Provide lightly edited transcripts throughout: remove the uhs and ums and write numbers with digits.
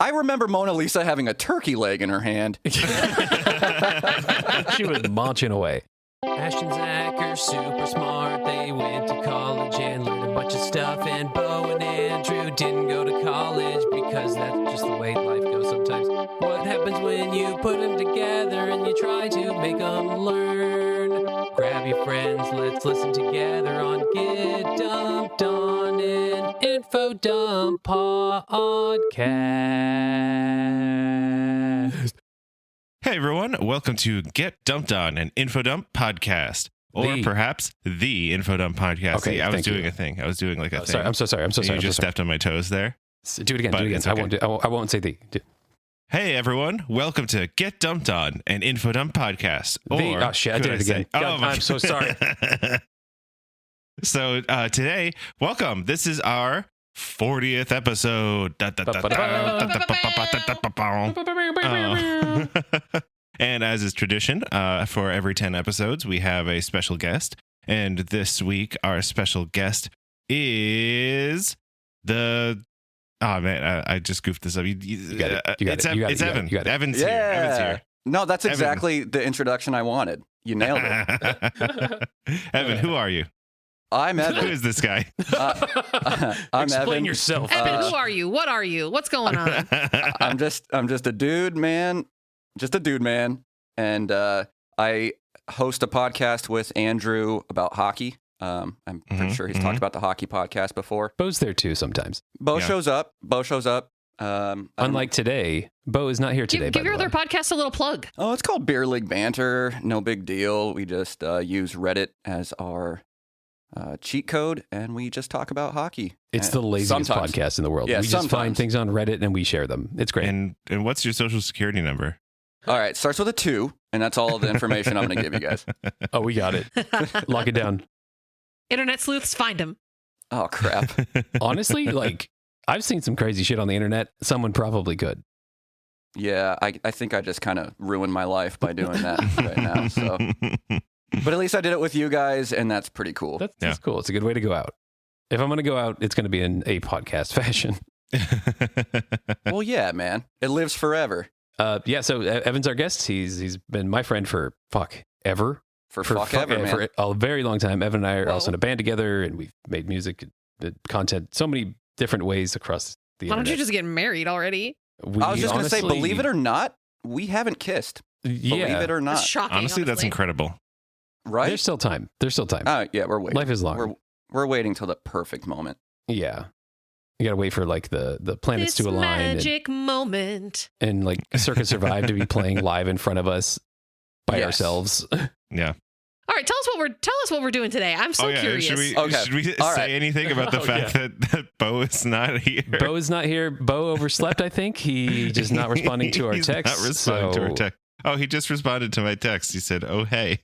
I remember Mona Lisa having a turkey leg in her hand. She was munching away. Ash and Zach are super smart. They went to college and learned a bunch of stuff. And Bo and Andrew didn't go to college because that's just the way life goes sometimes. What happens when you put them together and you try to make them learn? Grab your friends, let's listen together on Get Dumped On an Info Dump Podcast. Hey everyone, welcome to Get Dumped On, an Infodump podcast. Or perhaps the Infodump podcast. Okay, I was thank doing you. a thing. I was doing like a thing. Sorry, I'm so sorry. You just stepped on my toes there. Do it again. But Do it again. it's okay. I won't say the. Hey everyone, welcome to Get Dumped On, an Infodump podcast. Oh shit! I did it again. God, I'm so sorry. So today, welcome. This is our 40th episode. And as is tradition, for every 10 episodes, we have a special guest. And this week, our special guest is the... Oh, man, I just goofed this up. You got it. It's Evan. Evan's here. Evan's here. No, that's exactly the introduction I wanted. You nailed it. Evan, who are you? I'm Evan. Who is this guy? I'm Explain Evan. yourself. Evan, who are you? What are you? What's going on? I'm just a dude, man. Just a dude, man. And I host a podcast with Andrew about hockey. I'm pretty sure he's talked about the hockey podcast before. Bo's there too sometimes. Bo shows up. Unlike today, Bo is not here today. Give your other podcast a little plug. Oh, it's called Beer League Banter. No big deal. We just use Reddit as our cheat code, and we just talk about hockey. It's the laziest podcast in the world. Yeah, we just find things on Reddit and we share them. It's great. And what's your social security number? All right, starts with a 2, and that's all the information I'm going to give you guys. Oh, we got it. Lock it down. Internet sleuths, find him. Oh, crap. Honestly, like, I've seen some crazy shit on the internet. Someone probably could. Yeah, I think I just kind of ruined my life by doing that right now. So, but at least I did it with you guys, and that's pretty cool. That's cool. It's a good way to go out. If I'm going to go out, it's going to be in a podcast fashion. Well, yeah, man. It lives forever. So Evan's our guest. He's been my friend for ever. For man. For a very long time. Evan and I are also in a band together, and we've made music, content, so many different ways across the internet. Why don't you just get married already? I was just going to say, believe it or not, we haven't kissed. Yeah. Believe it or not. That's shocking. Honestly, that's incredible. Right? There's still time. Yeah, we're waiting. Life is long. We're waiting till the perfect moment. Yeah. You got to wait for like the planets to align. Magic moment. And like Circuit Survive to be playing live in front of us by ourselves. Yeah. All right, tell us what we're doing today. I'm so curious. Should we say anything about the fact that Bo is not here? Bo is not here. Bo overslept, I think. He's just not responding to our text. Not responding to our text. Oh, he just responded to my text. He said, "Oh, hey."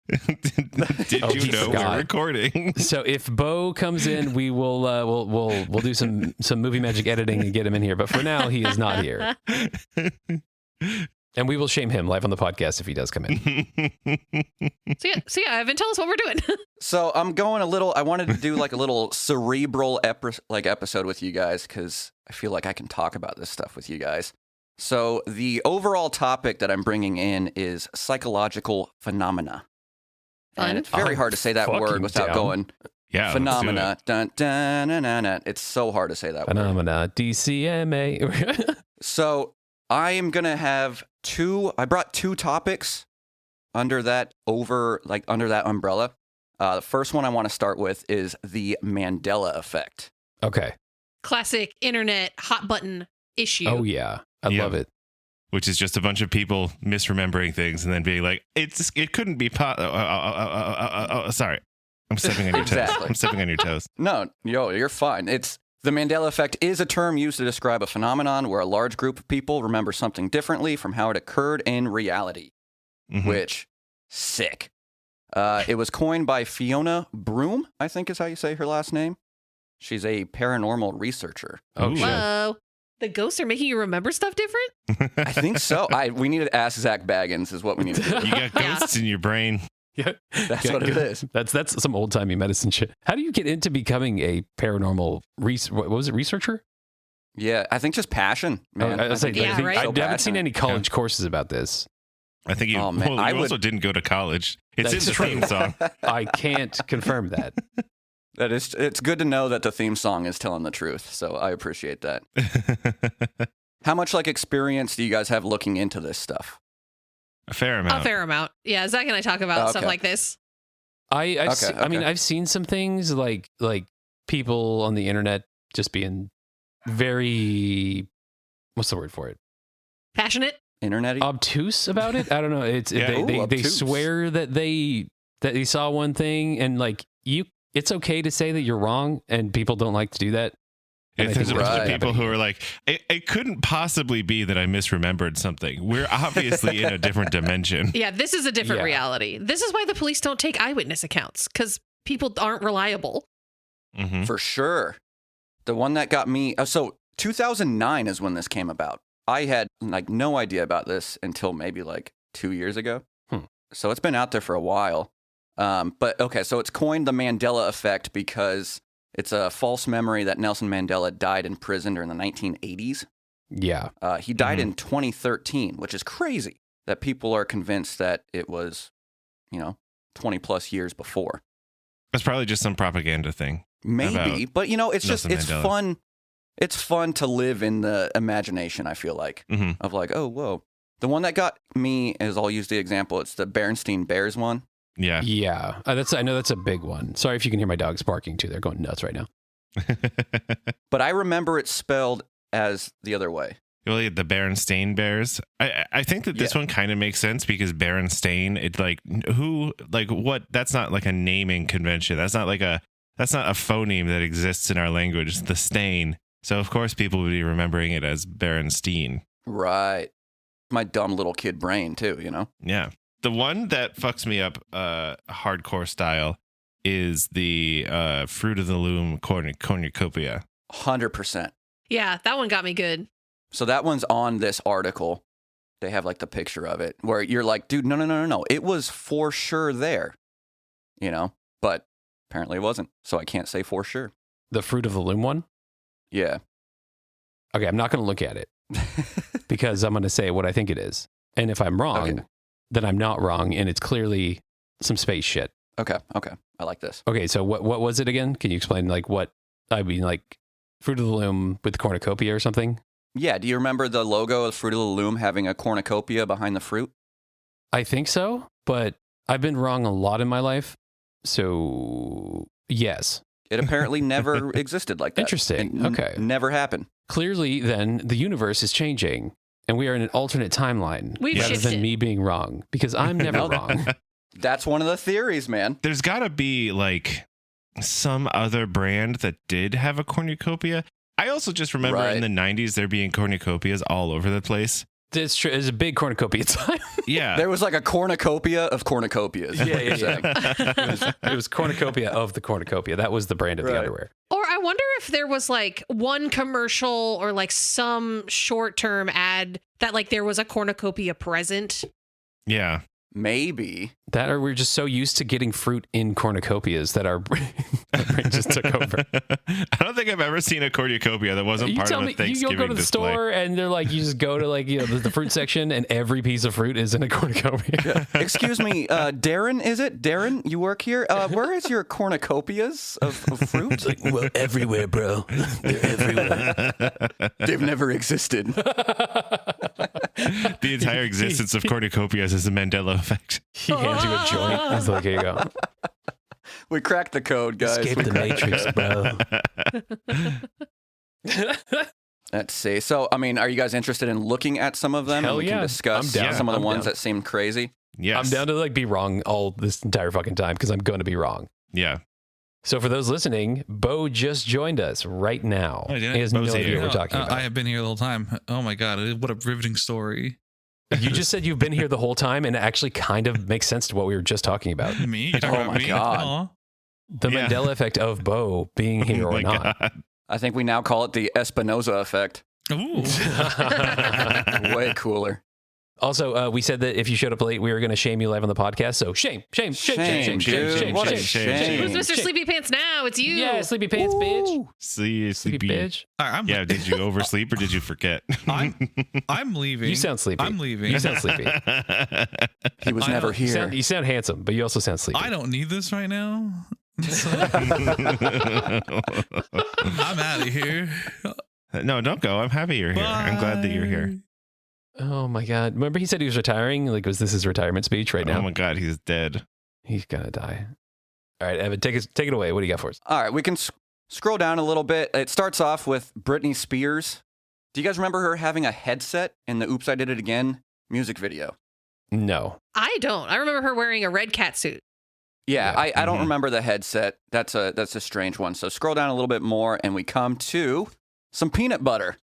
Did you know we're recording? So if Bo comes in, we will we'll do some movie magic editing and get him in here. But for now, he is not here. And we will shame him live on the podcast if he does come in. So yeah, Evan, tell us what we're doing. So I'm going I wanted to do like a little cerebral episode with you guys because I feel like I can talk about this stuff with you guys. So the overall topic that I'm bringing in is psychological phenomena. And it's very hard to say that word without going phenomena. Dun, dun, dun, dun, dun. It's so hard to say that phenomena. DCMA. So I am going to have I brought 2 topics under that umbrella. The first one I want to start with is the Mandela Effect. Okay. Classic internet hot button issue. Oh, yeah. I love it. Which is just a bunch of people misremembering things and then being like, it couldn't be sorry. I'm stepping on your toes. Exactly. I'm stepping on your toes. No, you're fine. The Mandela Effect is a term used to describe a phenomenon where a large group of people remember something differently from how it occurred in reality. Mm-hmm. Which, sick. It was coined by Fiona Broome, I think is how you say her last name. She's a paranormal researcher. Oh, shit. Whoa. The ghosts are making you remember stuff different? I think so. We need to ask Zach Baggins is what we need to do. You got ghosts in your brain. Yeah, that's what it is. That's some old timey medicine shit. How do you get into becoming a paranormal researcher? Yeah, I think just passion, man. I was like, Yeah, right? I haven't seen any college courses about this. I think you, Oh, man, well, I you also would- didn't go to college. It's That's in the true. theme song. I can't confirm that. That is, it's good to know that the theme song is telling the truth. So I appreciate that. How much like experience do you guys have looking into this stuff? A fair amount. A fair amount. Yeah, Zach and I talk about stuff Okay. like this. I mean, okay. I've seen some things like people on the internet just being very, what's the word for it? Passionate. Internet-y? Obtuse about it. I don't know. It's Yeah. they Obtuse. swear that they saw one thing, and like it's okay to say that you're wrong, and people don't like to do that. And I There's a think bunch right. of people who are like, it couldn't possibly be that I misremembered something. We're obviously in a different dimension. Yeah, this is a different Yeah. reality. This is why the police don't take eyewitness accounts, because people aren't reliable. Mhm. For sure. The one that got me, so 2009 is when this came about. I had like no idea about this until maybe like 2 years ago. So it's been out there for a while. But okay, so it's coined the Mandela Effect because it's a false memory that Nelson Mandela died in prison during the 1980s. Yeah, He died in 2013, which is crazy that people are convinced that it was, 20 plus years before. That's probably just some propaganda thing. Maybe, but it's just, Nelson it's Mandela. fun. It's fun to live in the imagination, I feel like, Mhm. of like, oh, whoa. The one that got me is, I'll use the example, it's the Berenstain Bears one. Yeah. yeah. I know that's a big one. Sorry if you can hear my dogs barking too. They're going nuts right now. But I remember it spelled as the other way. Well, yeah, the Berenstain Bears. I think that this one kind of makes sense because Berenstain, it's like what? That's not like a naming convention. That's not a phoneme that exists in our language. It's the stain. So of course people would be remembering it as Berenstein. Right. My dumb little kid brain, too, Yeah. The one that fucks me up hardcore style is the Fruit of the Loom cornucopia. 100%. Yeah, that one got me good. So that one's on this article. They have like the picture of it where you're like, dude, no. It was for sure there, but apparently it wasn't. So I can't say for sure. The Fruit of the Loom one. Yeah. Okay, I'm not going to look at it because I'm going to say what I think it is, and if I'm wrong, Okay. then I'm not wrong, and it's clearly some space shit. Okay. I like this. Okay, so what was it again? Can you explain like what I mean, like Fruit of the Loom with the cornucopia or something? Yeah. Do you remember the logo of Fruit of the Loom having a cornucopia behind the fruit? I think so, but I've been wrong a lot in my life. So, yes. It apparently never existed like that. Interesting. It Okay. Never happened. Clearly, then, the universe is changing, and we are in an alternate timeline We've rather shifted. than me being wrong, because I'm never No. wrong. That's one of the theories, man. There's got to be like some other brand that did have a cornucopia. I also just remember Right. in the 90s there being cornucopias all over the place. It's true. It's a big cornucopia time. Yeah. There was like a cornucopia of cornucopias. Yeah. Exactly. It was cornucopia of the cornucopia. That was the brand of the Right. underwear. Or I wonder if there was like one commercial or like some short term ad that like there was a cornucopia present. Yeah. Maybe. That or we're just so used to getting fruit in cornucopias that our brain just took over. I don't think I've ever seen a cornucopia that wasn't You part tell of a me, Thanksgiving you'll go to the display. store and they're like, you just go to like, the fruit section and every piece of fruit is in a cornucopia. Excuse me, Darren, is it? Darren, you work here? Where is your cornucopias of fruit? Well, everywhere, bro. They're everywhere. They've never existed. The entire existence of cornucopias is a Mandela effect. He hands you a joint. He's like, here you go. We cracked the code, guys. Escape We the cracked- matrix, bro. Let's see. So, I mean, are you guys interested in looking at some of them? Hell And we yeah. can discuss I'm down. some of the I'm ones down. that seem crazy. Yes. I'm down to like be wrong all this entire fucking time because I'm going to be wrong. Yeah. So for those listening, Bo just joined us right now. Oh, did He I? has no Bo's idea here. what we're talking I about. have been here the whole time. Oh my god, what a riveting story. You just said you've been here the whole time, and it actually kind of makes sense to what we were just talking about. Me? You talking Oh about my me? God. Aw. The Yeah. Mandela effect of Bo being here Oh or my not. God. I think we now call it the Espinoza effect. Ooh. Way cooler. Also, we said that if you showed up late, we were going to shame you live on the podcast. So shame. Dude. What a shame. Who's Mr. Sleepy Pants now? It's you. Yeah, sleepy pants, bitch. See, Sleepy bitch. All right, Yeah, did you oversleep or did you forget? I'm leaving. You sound sleepy. I'm leaving. You sound sleepy. He was never here. You sound handsome, but you also sound sleepy. I don't need this right now. So, I'm out of here. No, don't go. I'm happy you're here. I'm glad that you're here. Oh my God. Remember he said he was retiring? Like, was this his retirement speech right now? Oh my God, he's dead. He's going to die. All right, Evan, take it away. What do you got for us? All right, we can scroll down a little bit. It starts off with Britney Spears. Do you guys remember her having a headset in the Oops, I Did It Again music video? No. I don't. I remember her wearing a red cat suit. Yeah, Yeah. I don't remember the headset. That's a strange one. So scroll down a little bit more and we come to some peanut butter.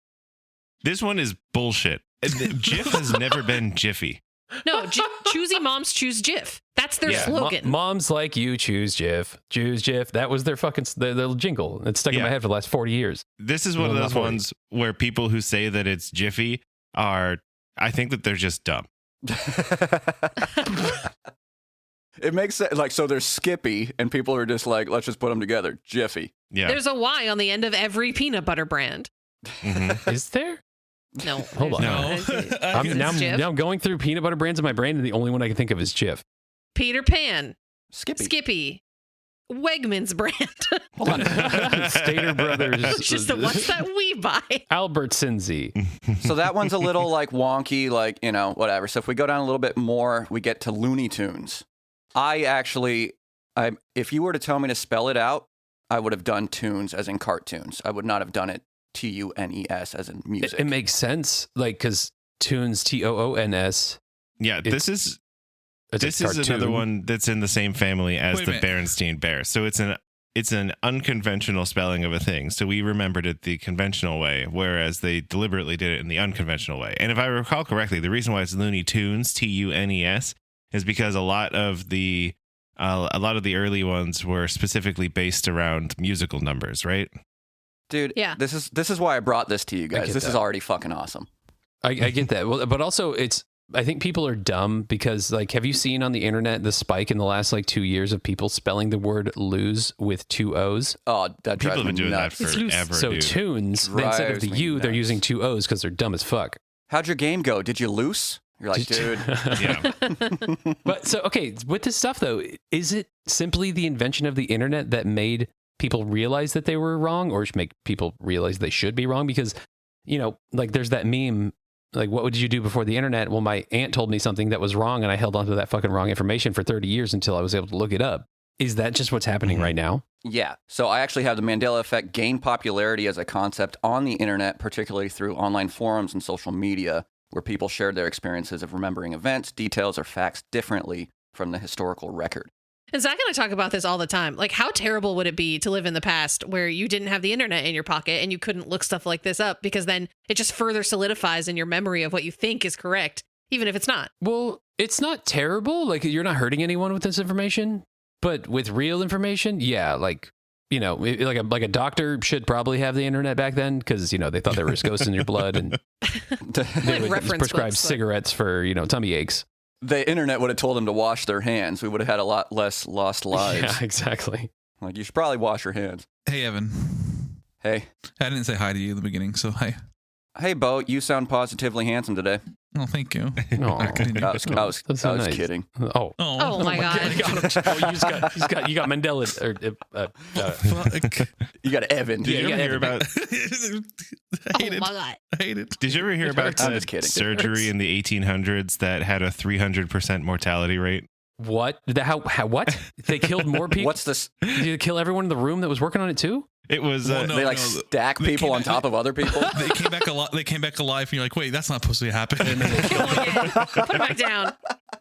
This one is bullshit. Jif has never been Jiffy. No, choosy moms choose Jif. That's their slogan. Moms like you choose Jif. Choose Jif. That was their fucking their jingle. It's stuck in my head for the last 40 years. This is one of those ones where people who say that it's Jiffy are, I think that they're just dumb. It makes sense. Like, so there's Skippy, and people are just like, let's just put them together. Jiffy. Yeah. There's a Y on the end of every peanut butter brand. Mhm. Is there? No. Hold on. No. Now I'm going through peanut butter brands in my brain, and the only one I can think of is Jif. Peter Pan, Skippy. Skippy, Wegmans brand. Hold on. Stater Brothers. It's just the ones that we buy. Albertsonsy. So that one's a little like wonky, like, you know, whatever. So if we go down a little bit more, we get to Looney Tunes. If you were to tell me to spell it out, I would have done tunes as in cartoons. I would not have done it TUNES as in music. It makes sense, like, because tunes TOONS. Yeah, this is another one that's in the same family as Wait a the minute. Berenstain Bears. So it's an unconventional spelling of a thing. So we remembered it the conventional way, whereas they deliberately did it in the unconventional way. And if I recall correctly, the reason why it's Looney Tunes TUNES is because a lot of the early ones were specifically based around musical numbers, right? Dude, Yeah. this is why I brought this to you I guys. get This is that. already fucking awesome. I get that. Well, but also I think people are dumb because, like, have you seen on the internet the spike in the last, like, 2 years of people spelling the word lose with 2 O's? Oh, that People drives have been me doing nuts. that forever, So dude. tunes, instead of Drives the me U, they're nuts. using 2 O's because they're dumb as fuck. How'd your game go? Did you lose? You're like, dude. Yeah. But so, okay, with this stuff though, is it simply the invention of the internet that made people realize that they were wrong, or make people realize they should be wrong? Because, you know, like there's that meme, like, what would you do before the internet? Well, my aunt told me something that was wrong, and I held onto that fucking wrong information for 30 years until I was able to look it up. Is that just what's happening right now? Yeah. So I actually have the Mandela Effect gain popularity as a concept on the internet, particularly through online forums and social media, where people shared their experiences of remembering events, details, or facts differently from the historical record. And Zach and I talk about this all the time. Like, how terrible would it be to live in the past where you didn't have the internet in your pocket and you couldn't look stuff like this up, because then it just further solidifies in your memory of what you think is correct, even if it's not. Well, it's not terrible. Like, you're not hurting anyone with this information, but with real information, yeah, like, you know, like a doctor should probably have the internet back then, because, you know, they thought there was ghosts in your blood, and they would reference prescribe books, but- cigarettes for, you know, tummy aches. The internet would have told them to wash their hands. We would have had a lot less lost lives. Yeah, exactly. Like, you should probably wash your hands. Hey, Evan. Hey. I didn't say hi to you in the beginning, so hi. Hey, Bo, you sound positively handsome today. Oh, thank you. No, I couldn't I was That's so nice. kidding. Oh. Oh my God. You got Mandela. Fuck. You got Evan. Did you Yeah, ever hear about? I hate Oh it. my God. I hate it. Did you ever hear about I'm the just kidding. surgery in the 1800s that had a 300% mortality rate? What? How? What? They killed more people. What's this? Did they kill everyone in the room that was working on it too? It was Well, no. They like stack they people came on back- top of other people? They came back alive. They came back alive, and you're like, "Wait, that's not supposed to happen." Kill again. Put it back down.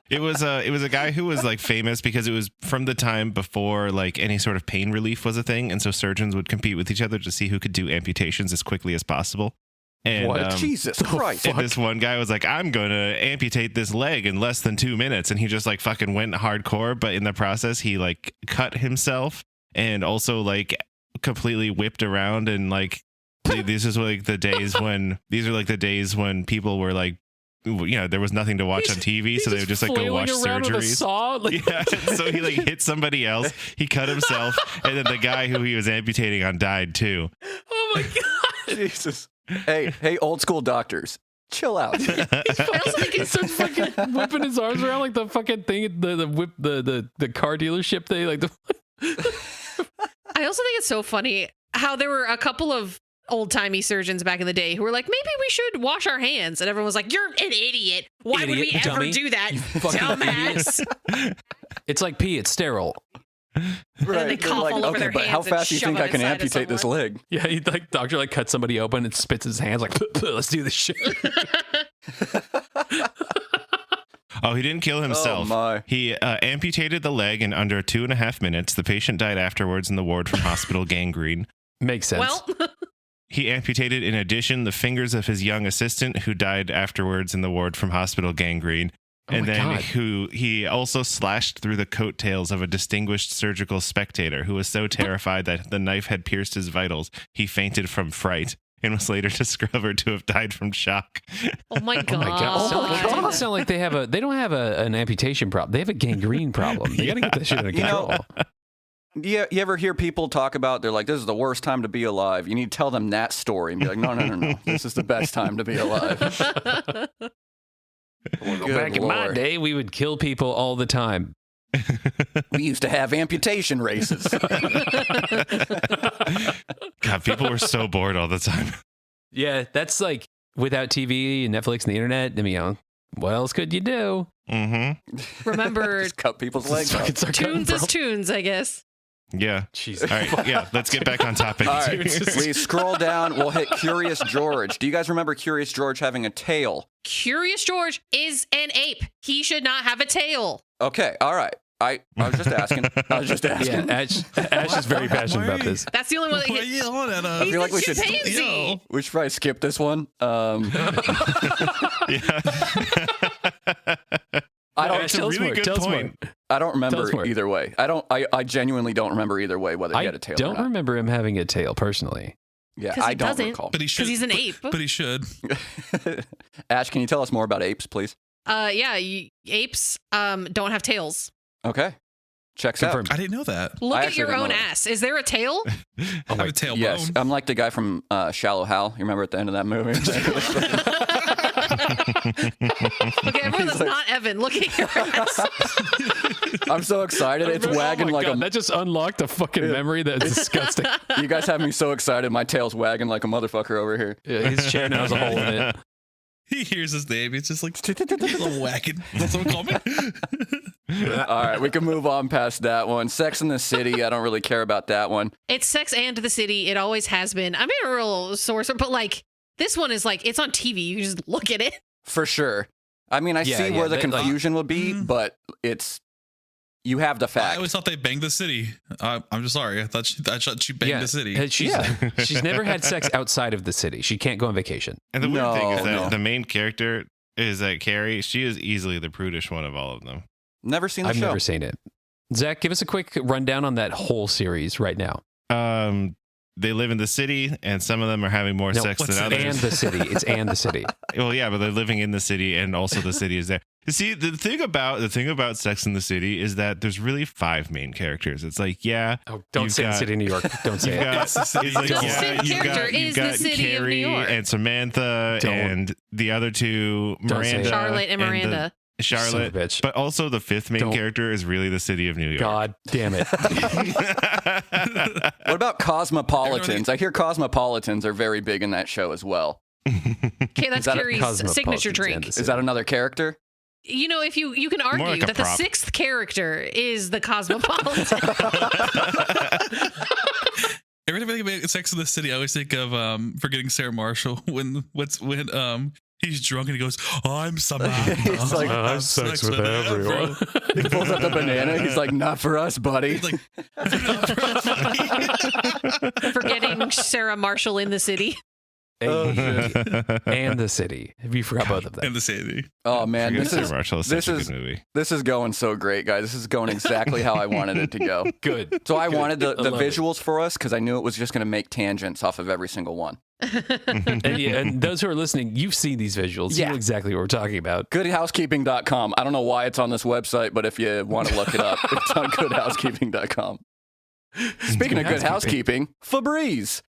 It was a guy who was like famous because it was from the time before like any sort of pain relief was a thing, and so surgeons would compete with each other to see who could do amputations as quickly as possible. And What? Jesus Christ. and this one guy was like, I'm going to amputate this leg in less than 2 minutes. And he just like fucking went hardcore. But in the process, he like cut himself and also like completely whipped around. And like, these are like the days when people were like there was nothing to watch on TV, so they would just like go watch surgeries. Yeah, so he like hit somebody else, he cut himself, and then the guy who he was amputating on died too. Oh my god, Jesus. Hey, old school doctors, chill out. I also think he it's starts fucking whipping his arms around like the fucking thing, the car dealership thing, like the. I also think it's so funny how there were a couple of old-timey surgeons back in the day who were like, maybe we should wash our hands. And everyone was like, you're an idiot. Why would we ever do that? Dumbass. It's like pee, it's sterile. Right. they cough all over their but hands how and fast do you shove think it I can inside of amputate this someone. leg? Yeah, he like doctor like cuts somebody open and spits his hands like, let's do this shit. Oh, he didn't kill himself. Oh, my. He amputated the leg in under 2.5 minutes. The patient died afterwards in the ward from hospital gangrene. Makes sense. Well, He amputated, in addition, the fingers of his young assistant, who died afterwards in the ward from hospital gangrene. Oh And my then God. he also slashed through the coattails of a distinguished surgical spectator who was so terrified that the knife had pierced his vitals, he fainted from fright and was later discovered to have died from shock. oh my god. Oh my god! Oh my It God. doesn't sound like they don't have an amputation problem. They have a gangrene problem. They gotta get that shit under control. Yeah, you ever hear people talk about, they're like, this is the worst time to be alive. You need to tell them that story and be like, no. This is the best time to be alive. Good Back in my Lord. day, we would kill people all the time. We used to have amputation races. God, people were so bored all the time. Yeah, that's like without TV and Netflix and the internet. I mean, what else could you do? Mm-hmm. Remember, Just cut people's legs off. tunes is tunes, I guess. Yeah. Jesus. All right. Yeah. Let's get back on topic. All right, we scroll down. We'll hit Curious George. Do you guys remember Curious George having a tail? Curious George is an ape. He should not have a tail. Okay, all right. I was just asking. Yeah, Ash is very passionate about this. That's the only one that Why are gets. you on at I feel like we should. chimpanzee. We should probably skip this one. Yeah. I don't. That's a really good point. I don't Tell us remember more. either way. I genuinely don't remember either way whether he I had a tail. don't or not. remember him having a tail personally. Yeah, 'Cause he I don't doesn't. recall. But he should. 'Cause he's an but- ape. But he should. Ash, can you tell us more about apes, please? Apes don't have tails. Okay, checks Confirmed. I didn't know that. Look I at actually your didn't own know that. ass. Is there a tail? I have a out. tailbone. Yes, I'm like the guy from Shallow Hal. You remember at the end of that movie? Okay, everyone that's not Evan, look at your ass. I'm so excited. It's wagging like that just unlocked a fucking memory that's disgusting. You guys have me so excited. My tail's wagging like a motherfucker over here. Yeah, his chair now has a hole in it. He hears his name. It's just like a little whacking. That's what call me. All right, we can move on past that one. Sex in the City. I don't really care about that one. It's Sex and the City. It always has been. I'm a real source, but like this one is like it's on TV. You can just look at it. For sure. I mean, I Yeah, see yeah, where the they, like- confusion would be, but it's you have the I fact. always thought they banged the city. I'm just sorry. I thought she banged the city. She's never had sex outside of the city. She can't go on vacation. And the weird thing is that No. the main character is that Carrie. She is easily the prudish one of all of them. Never seen the I've show. never seen it. Zach, give us a quick rundown on that whole series right now. They live in the city, and some of them are having more No, sex what's than the- And others. the city. It's and the city. Well, yeah, but they're living in the city, and also the city is there. You see, the thing about Sex in the City is that there's really 5 main characters. It's like, yeah, Oh, don't You've say the got- city of New York. Don't say you've it. got, It's the city. it's like, The yeah, same you've character got, is you've the got city of New Carrie York. and Samantha Don't. and the other two, Don't say it. Miranda, Charlotte and Miranda. Charlotte. Son of a bitch. But also the 5th main Don't. character is really the city of New York. God damn it. What about Cosmopolitans? I hear Cosmopolitans are very big in that show as well. Okay, that's Is that a Carrie's Cosmopolitans signature and drink. the Is that another character? You know, if you can argue like a that the prop. 6th character is the Cosmopolitan. Every time I think of Sex in the City, I always think of Forgetting Sarah Marshall when he's drunk and he goes, "I'm Samantha." He's like, I have sex with everyone. He pulls out the banana. He's like, not for us, buddy. He's like, Forgetting Sarah Marshall in the city. Oh, shit. And the city. We forgot both of them. In the city. Oh man, Forget this Sarah is Marshall is this such a is- good movie. this is going so great, guys. This is going exactly how I wanted it to go. Good. So I wanted the I love it. visuals for us because I knew it was just going to make tangents off of every single one. And those who are listening, you've seen these visuals. You Yeah. know exactly what we're talking about. Goodhousekeeping.com. I don't know why it's on this website, but if you want to look it up, it's on goodhousekeeping.com. Speaking of good housekeeping, Febreze.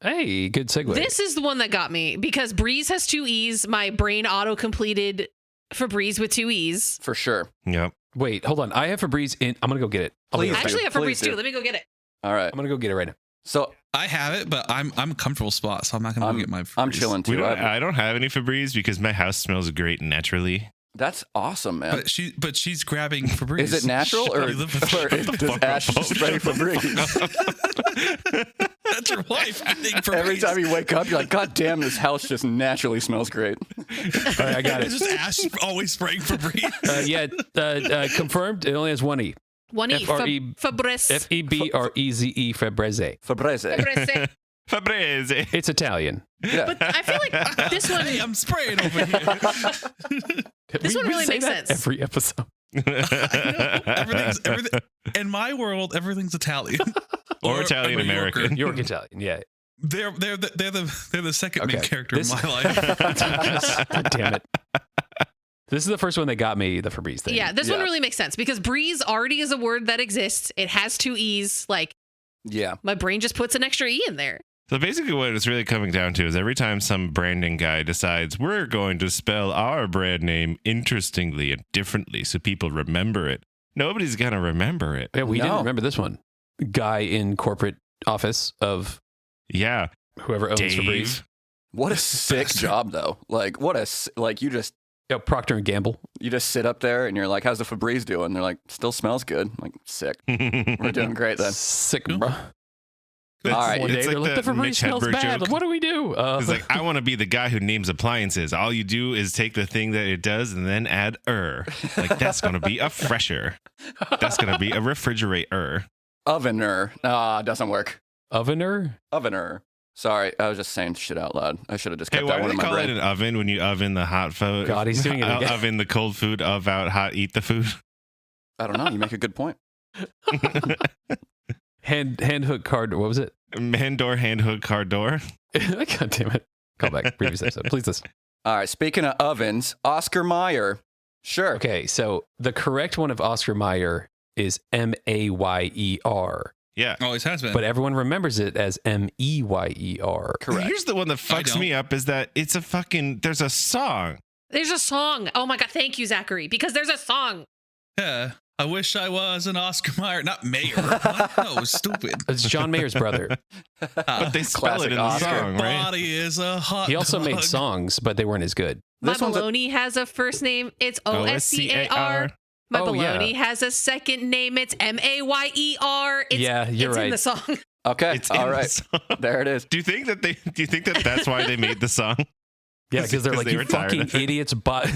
Hey, good segue. This is the one that got me because Breeze has 2 E's. My brain auto completed Febreze with 2 E's. For sure. Yep. Wait, hold on. I have Febreze in. I'm going to go get it. I'll be Please I right back. actually have Please Febreze do. too. Let me go get it. All right. I'm going to go get it right now. So I have it, but I'm a comfortable spot, so I'm not gonna go get my. I'm Febreze. chilling We too. I don't have any Febreze because my house smells great naturally. That's awesome, man. But she's grabbing Febreze. Is it natural or, You live with- does Ash spray Febreze? That's your wife. I think Febreze. Every time you wake up, you're like, God damn, this house just naturally smells great. All right, I got It's it. just Ash always spraying Febreze. Confirmed. It only has 1 E. 1 E. F-R-E- Febreze. Febreze. Febreze. Febreze. Febreze. Febreze. It's Italian. Yeah. But I feel like this one. Hey, I'm spraying over here. This one really say makes that sense. every episode. Everything in my world, everything's Italian Or I'm Italian a New American. Yorker. York Italian. Yeah. They're the second main Okay. character This- in my life. God damn it. This is the first one that got me the Febreze thing. Yeah, this Yeah. one really makes sense because breeze already is a word that exists. It has 2 E's. Like, Yeah. my brain just puts an extra E in there. So basically what it's really coming down to is every time some branding guy decides we're going to spell our brand name interestingly and differently so people remember it, nobody's going to remember it. Yeah, we didn't No. remember this one. Guy in corporate office of Yeah. whoever owns Febreze. Dave. What a sick job, though. Like, you just Yeah, Procter and Gamble. sit up there and you're like, how's the Febreze doing? They're like, still smells good. I'm like, sick. We're doing great then. Sick, Cool. bro. All right. One day It's they're like, the Febreze Mitch smells Hedberg bad. joke. What do we do? It's like, I want to be the guy who names appliances. All you do is take the thing that it does and then add Like, that's going to be a fresher. That's going to be a refrigerator. Ovener. Doesn't work. Ovener? Ovener. Sorry, I was just saying shit out loud. I should have just Hey, kept why that do one they in my call it brain. an oven when you oven the hot food? God, he's doing it again. Oven the cold food, of out hot, eat the food. I don't know. You make a good point. Hand hook card. What was it? Man door, hand hook, car door. God damn it. Call back. Previous episode. Please listen. All right. Speaking of ovens, Oscar Mayer. Sure. Okay, so the correct one of Oscar Mayer is Mayer, Yeah. Always has been. but everyone remembers it as Meyer. Correct. Here's the one that fucks don't. me up is that it's a fucking, there's a song. There's a song. Oh my God. Thank you, Zachary. Because there's a song. Yeah. I wish I was an Oscar Mayer, not mayor. What? No, stupid. It's John Mayer's brother. But they spell Classic it in the Oscar. song, right? Body is a hot He also made dog. songs, but they weren't as good. My This one's a- baloney has a first name. It's OSCAR. My Oh, yeah. baloney has a second name. It's MAYER. It's, Yeah, you're it's right. in the song. Okay. It's in All the right. song. There it is. Do you think that that's why they made the song? Yeah, because they're like, they you were tired fucking of it." idiots. But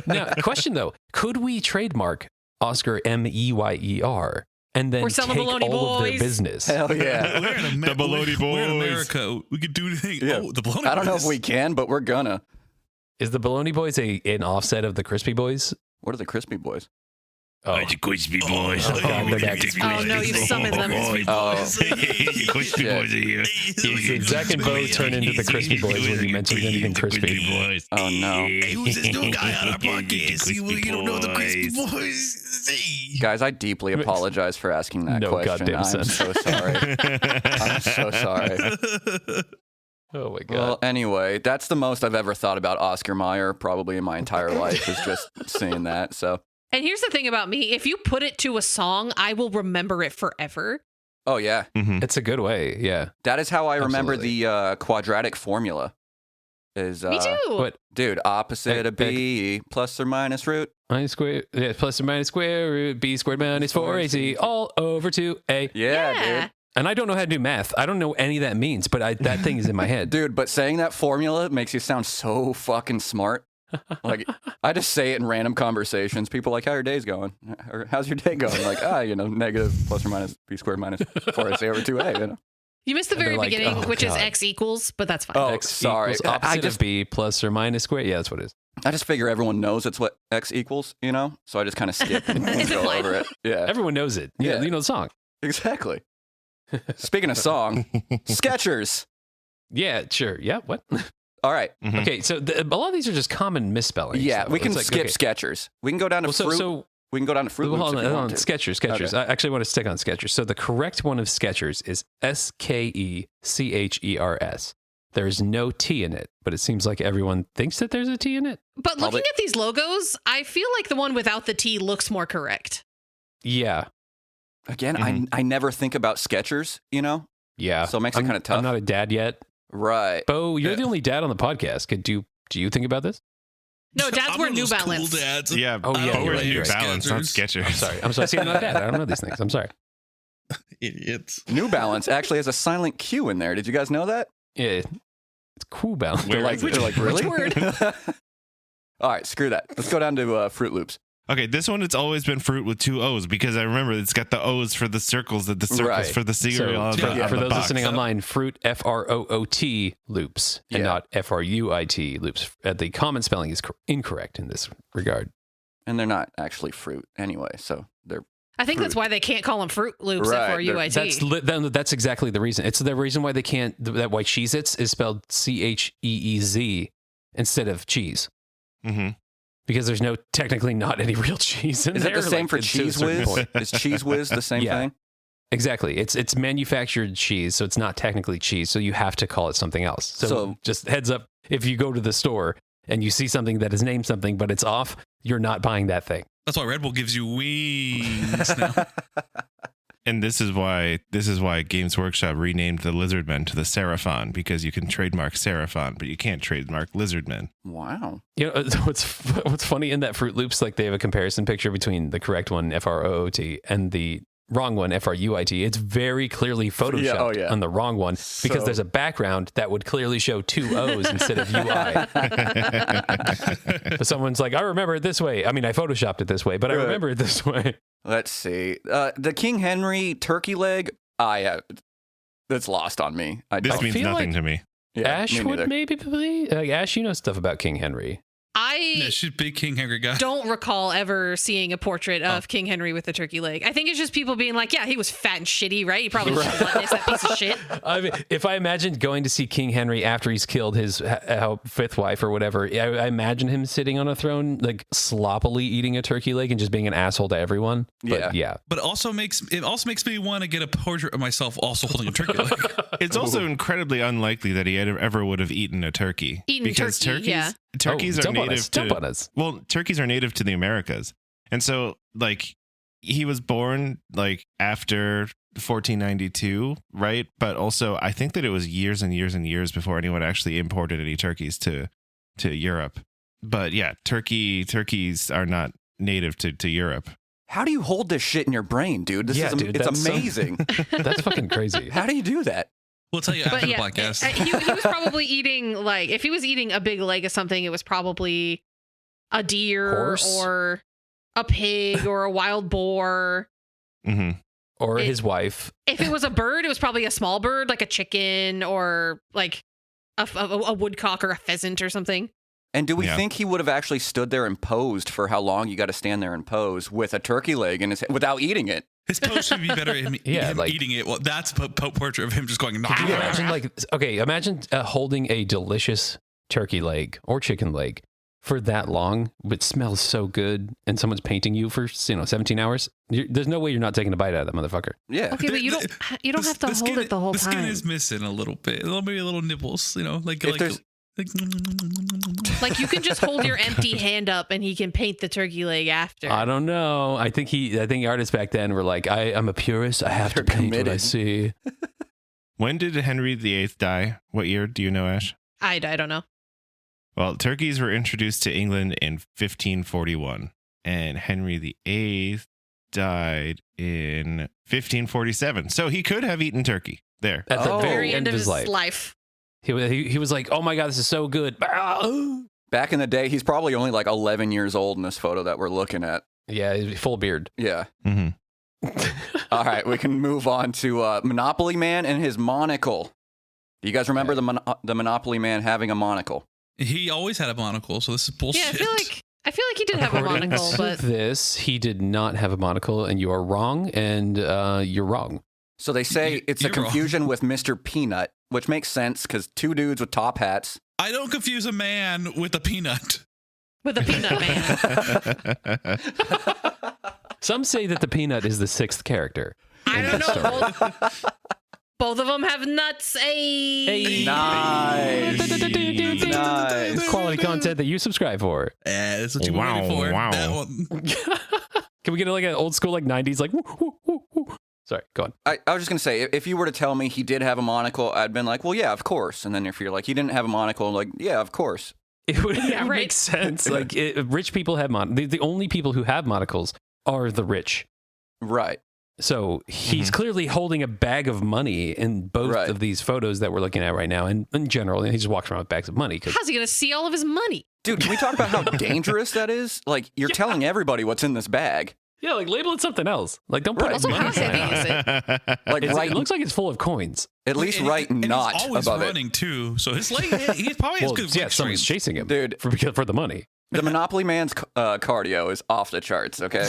now, question though, could we trademark Oscar Meyer and then We're take selling baloney all of their boys. business? Hell yeah. We're in The Baloney We're in Boys. America. We could do anything. Yeah. Oh, the Baloney I don't know if Boys. we can, but we're gonna. Is the Baloney Boys an offset of the Crispy Boys? What are the Crispy Boys? Oh, Crispy boys. Oh, they're next. Oh, no, you summoned them. Oh. Crispy Yeah. boys are here. Did Zach and Bo turn into the Crispy Boys when you mentioned anything crispy? Oh, no. Hey, who's this new guy on our podcast? You don't know the Crispy Boys. Hey. Guys, I deeply apologize for asking that No question. goddamn I'm sense. so sorry. I'm so sorry. Oh my god. Well, anyway, that's the most I've ever thought about Oscar Mayer probably in my entire life is just seeing that. So, And here's the thing about me. If you put it to a song, I will remember it forever. oh yeah, Mhm. It's a good way. Yeah. that is how I remember Absolutely. the quadratic formula. Is Me too. What? dude, opposite of B plus or minus root. Minus square, yeah, plus or minus square root b squared minus 4ac all over 2a. Yeah, dude. And I don't know how to do math. I don't know any of that means, but that thing is in my head. Dude, but saying that formula makes you sound so fucking smart. Like, I just say it in random conversations. People are like, how your day's going? Or how's your day going? Like, negative plus or minus b squared minus 4ac over 2a, you know? You missed the And they're very like, beginning, oh, which is God. x equals, but that's fine. Oh, X sorry. equals opposite of b plus or minus squared. Yeah, that's what it is. I just figure everyone knows it's what X equals, you know? So I just kind of skip and It's go implied. over it. Yeah, Everyone knows it. Yeah, Yeah. you know the song. exactly. Speaking of song, Skechers. Yeah, sure. Yeah, what? All right. Mhm. Okay, so a lot of these are just common misspellings. Yeah, though. we can It's like, skip okay. Skechers. We can go down to Well, fruit. so we can go down to Fruit hold Loops on, if you hold want on. to. Skechers. Okay. I actually want to stick on Skechers. So the correct one of Skechers is Skechers. There is no T in it, but it seems like everyone thinks that there's a T in it. But Probably- looking at these logos, I feel like the one without the T looks more correct. Yeah, Again, Mhm. I never think about Skechers, you know? yeah. So it makes it I'm- kinda tough. I'm not a dad yet. Right. Bo, you're Yeah. the only dad on the podcast. Do you think about this? No, dads I'm wear one of New those cool Balance. dads. Yeah. Oh, I yeah, don't you're wear right, New you're right. Balance, not Skechers. Skechers. I'm sorry. See, I'm not a dad. I don't know these things. I'm sorry. Idiots. New Balance actually has a silent Q in there. Did you guys know that? Yeah, it's cool balance. Where They're is like, it? really? Which word? All right, screw that. Let's go down to Fruit Loops. Okay, this one it's always been fruit with two O's because I remember it's got the O's for the circles, the circles Right. for the cereal. So, on for, the, on for the those box. listening online, fruit FROOT loops and Yeah. not FRUIT loops. The common spelling is incorrect in this regard. And they're not actually fruit anyway, so they're I think that's Fruit. why they can't call them Fruit Loops Right, FRUIT. That's exactly the reason. It's the reason why they can't. That why Cheez-Its is spelled CHEEZ instead of cheese. Mhm. Because there's technically not any real cheese in Is there. it the same like, for to a Cheese certain Whiz? point. Is Cheese Whiz the same Yeah. thing? Exactly. It's manufactured cheese, so it's not technically cheese. So you have to call it something else. So just heads up, if you go to the store and you see something that is named something but it's off, you're not buying that thing. That's why Red Bull gives you wings now. And this is why Games Workshop renamed the Lizardmen to the Seraphon because you can trademark Seraphon, but you can't trademark Lizardmen. Wow. You know what's funny in that Fruit Loops? Like they have a comparison picture between the correct one FROOT and the wrong one FRUIT. It's very clearly photoshopped on the wrong one because So- there's a background that would clearly show two O's instead of UI. But someone's like, I remember it this way. I mean, I photoshopped it this way, but I Right. remember it this way. Let's see. The King Henry turkey leg, that's lost on me. This I means feel nothing like to me. Ash me would neither. maybe believe. Ash, you know stuff about King Henry. Yeah, I she's a big King Henry guy. don't recall ever seeing a portrait of King Henry with a turkey leg. I think it's just people being like, yeah, he was fat and shitty, right? He probably was gluttonous, that piece of shit. I mean, if I imagined going to see King Henry after he's killed his fifth wife or whatever, I imagine him sitting on a throne, like sloppily eating a turkey leg and just being an asshole to everyone. But yeah. But it also makes me want to get a portrait of myself also holding a turkey leg. It's also incredibly unlikely that he ever would have eaten a turkey. Because Turkeys are jump on native us, to jump on us. well, turkeys are native to the Americas, and so like he was born like after 1492, right? But also, I think that it was years and years and years before anyone actually imported any turkeys to Europe. But yeah, turkeys are not native to Europe. How do you hold this shit in your brain, dude? It's that's amazing. That's fucking crazy. How do you do that? We'll tell you after the podcast. he was probably eating, like, if he was eating a big leg of something, it was probably a deer Horse? or a pig or a wild boar. Hmm. Or It- his wife. If it was a bird, it was probably a small bird, like a chicken or like a woodcock or a pheasant or something. And do we Yeah. think he would have actually stood there and posed for how long you got to stand there and pose with a turkey leg in his without eating it? His pose should be better him like- eating it. Well, that's a portrait of him just going. Could you imagine, imagine holding a delicious turkey leg or chicken leg for that long, but smells so good, and someone's painting you for 17 hours. There's no way you're not taking a bite out of that motherfucker. Yeah. Okay, but you don't have to hold it the whole The time. skin is missing a little bit. Maybe a little nibbles. If there's- Like, you can just hold your empty hand up and he can paint the turkey leg after. I don't know. I think artists back then were like, I'm a purist. I have They're to paint what I committed. see. When did Henry VIII die? What year? Do you know, Ash? I don't know. Well, turkeys were introduced to England in 1541, and Henry VIII died in 1547. So he could have eaten turkey there. At the Oh. very end of his life. life. He was like, oh my God, this is so good. Back in the day, he's probably only like 11 years old in this photo that we're looking at. Yeah, full beard. Yeah. Mm-hmm. All right, we can move on to Monopoly Man and his monocle. Do you guys remember the Monopoly Man having a monocle? He always had a monocle, so this is bullshit. Yeah, I feel like he did have a According monocle, to but this, he did not have a monocle, and you are wrong, and you're wrong. So they say it's a You're wrong. confusion with Mr. Peanut, which makes sense because two dudes with top hats. I don't confuse a man with a peanut. with a peanut man. Some say that the peanut is the sixth character. I in don't that know. story. Both of them have nuts. Hey. Nice. Nice. Quality content that you subscribe for. That's what you were Wow, waiting for. wow. That one. Can we get like an old school like 90s like woo, woo, woo, woo. Sorry, go on. I was just going to say, if you were to tell me he did have a monocle, I'd been like, well, yeah, of course. And then if you're like, he didn't have a monocle, I'm like, yeah, of course. It would, Yeah, it would right. make sense. Like rich people have the only people who have monocles are the rich. Right. So he's clearly holding a bag of money in both Right. of these photos that we're looking at right now. And in general, he just walks around with bags of money. 'Cause How's he gonna see all of his money? Dude, can we talk about how dangerous that is? Like, you're telling everybody what's in this bag. yeah, like label it something else. Like don't put Right. a Also, money how sign heavy on is it. it? Like, It looks like it's full of coins. at least And write and not he's always above running too, so his leg, he probably has Well, good yeah, leg someone's strength. chasing him, Dude. for the money. The Monopoly Man's cardio is off the charts, okay?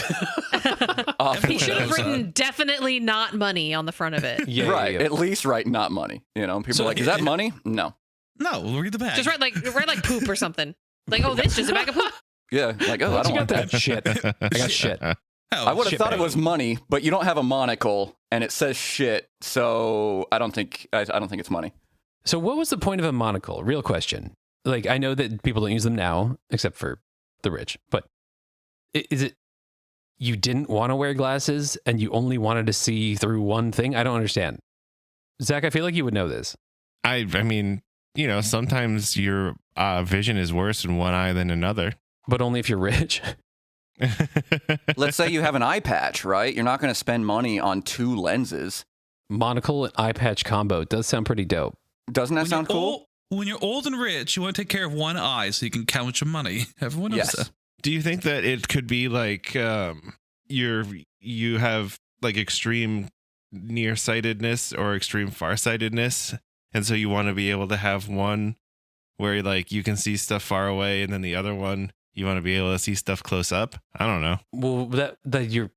Off He the should have charts. written definitely not money on the front of it. Yeah, Right. yeah. At least write not money. You know, people So are like, is that money? No. No, read the bag. Just write like poop or something. Like, oh, this is just a bag of poop. Yeah. Like, oh, I Once don't you want got that shit. I got shit. Oh, I would have shit thought bag. it was money, but you don't have a monocle and it says shit, so I don't think it's money. So what was the point of a monocle? Real question. Like I know that people don't use them now, except for the rich. But is it you didn't want to wear glasses and you only wanted to see through one thing? I don't understand. Zach, I feel like you would know this. I mean, you know, sometimes your vision is worse in one eye than another. But only if you're rich. Let's say you have an eye patch, right? You're not going to spend money on two lenses. Monocle and eye patch combo does sound pretty dope. Doesn't that When sound you're cool? old- when you're old and rich, you want to take care of one eye so you can count your money. Everyone knows Yes. that. Do you think that it could be like you have like extreme nearsightedness or extreme farsightedness, and so you want to be able to have one where like you can see stuff far away, and then the other one you want to be able to see stuff close up? I don't know. Well, that you're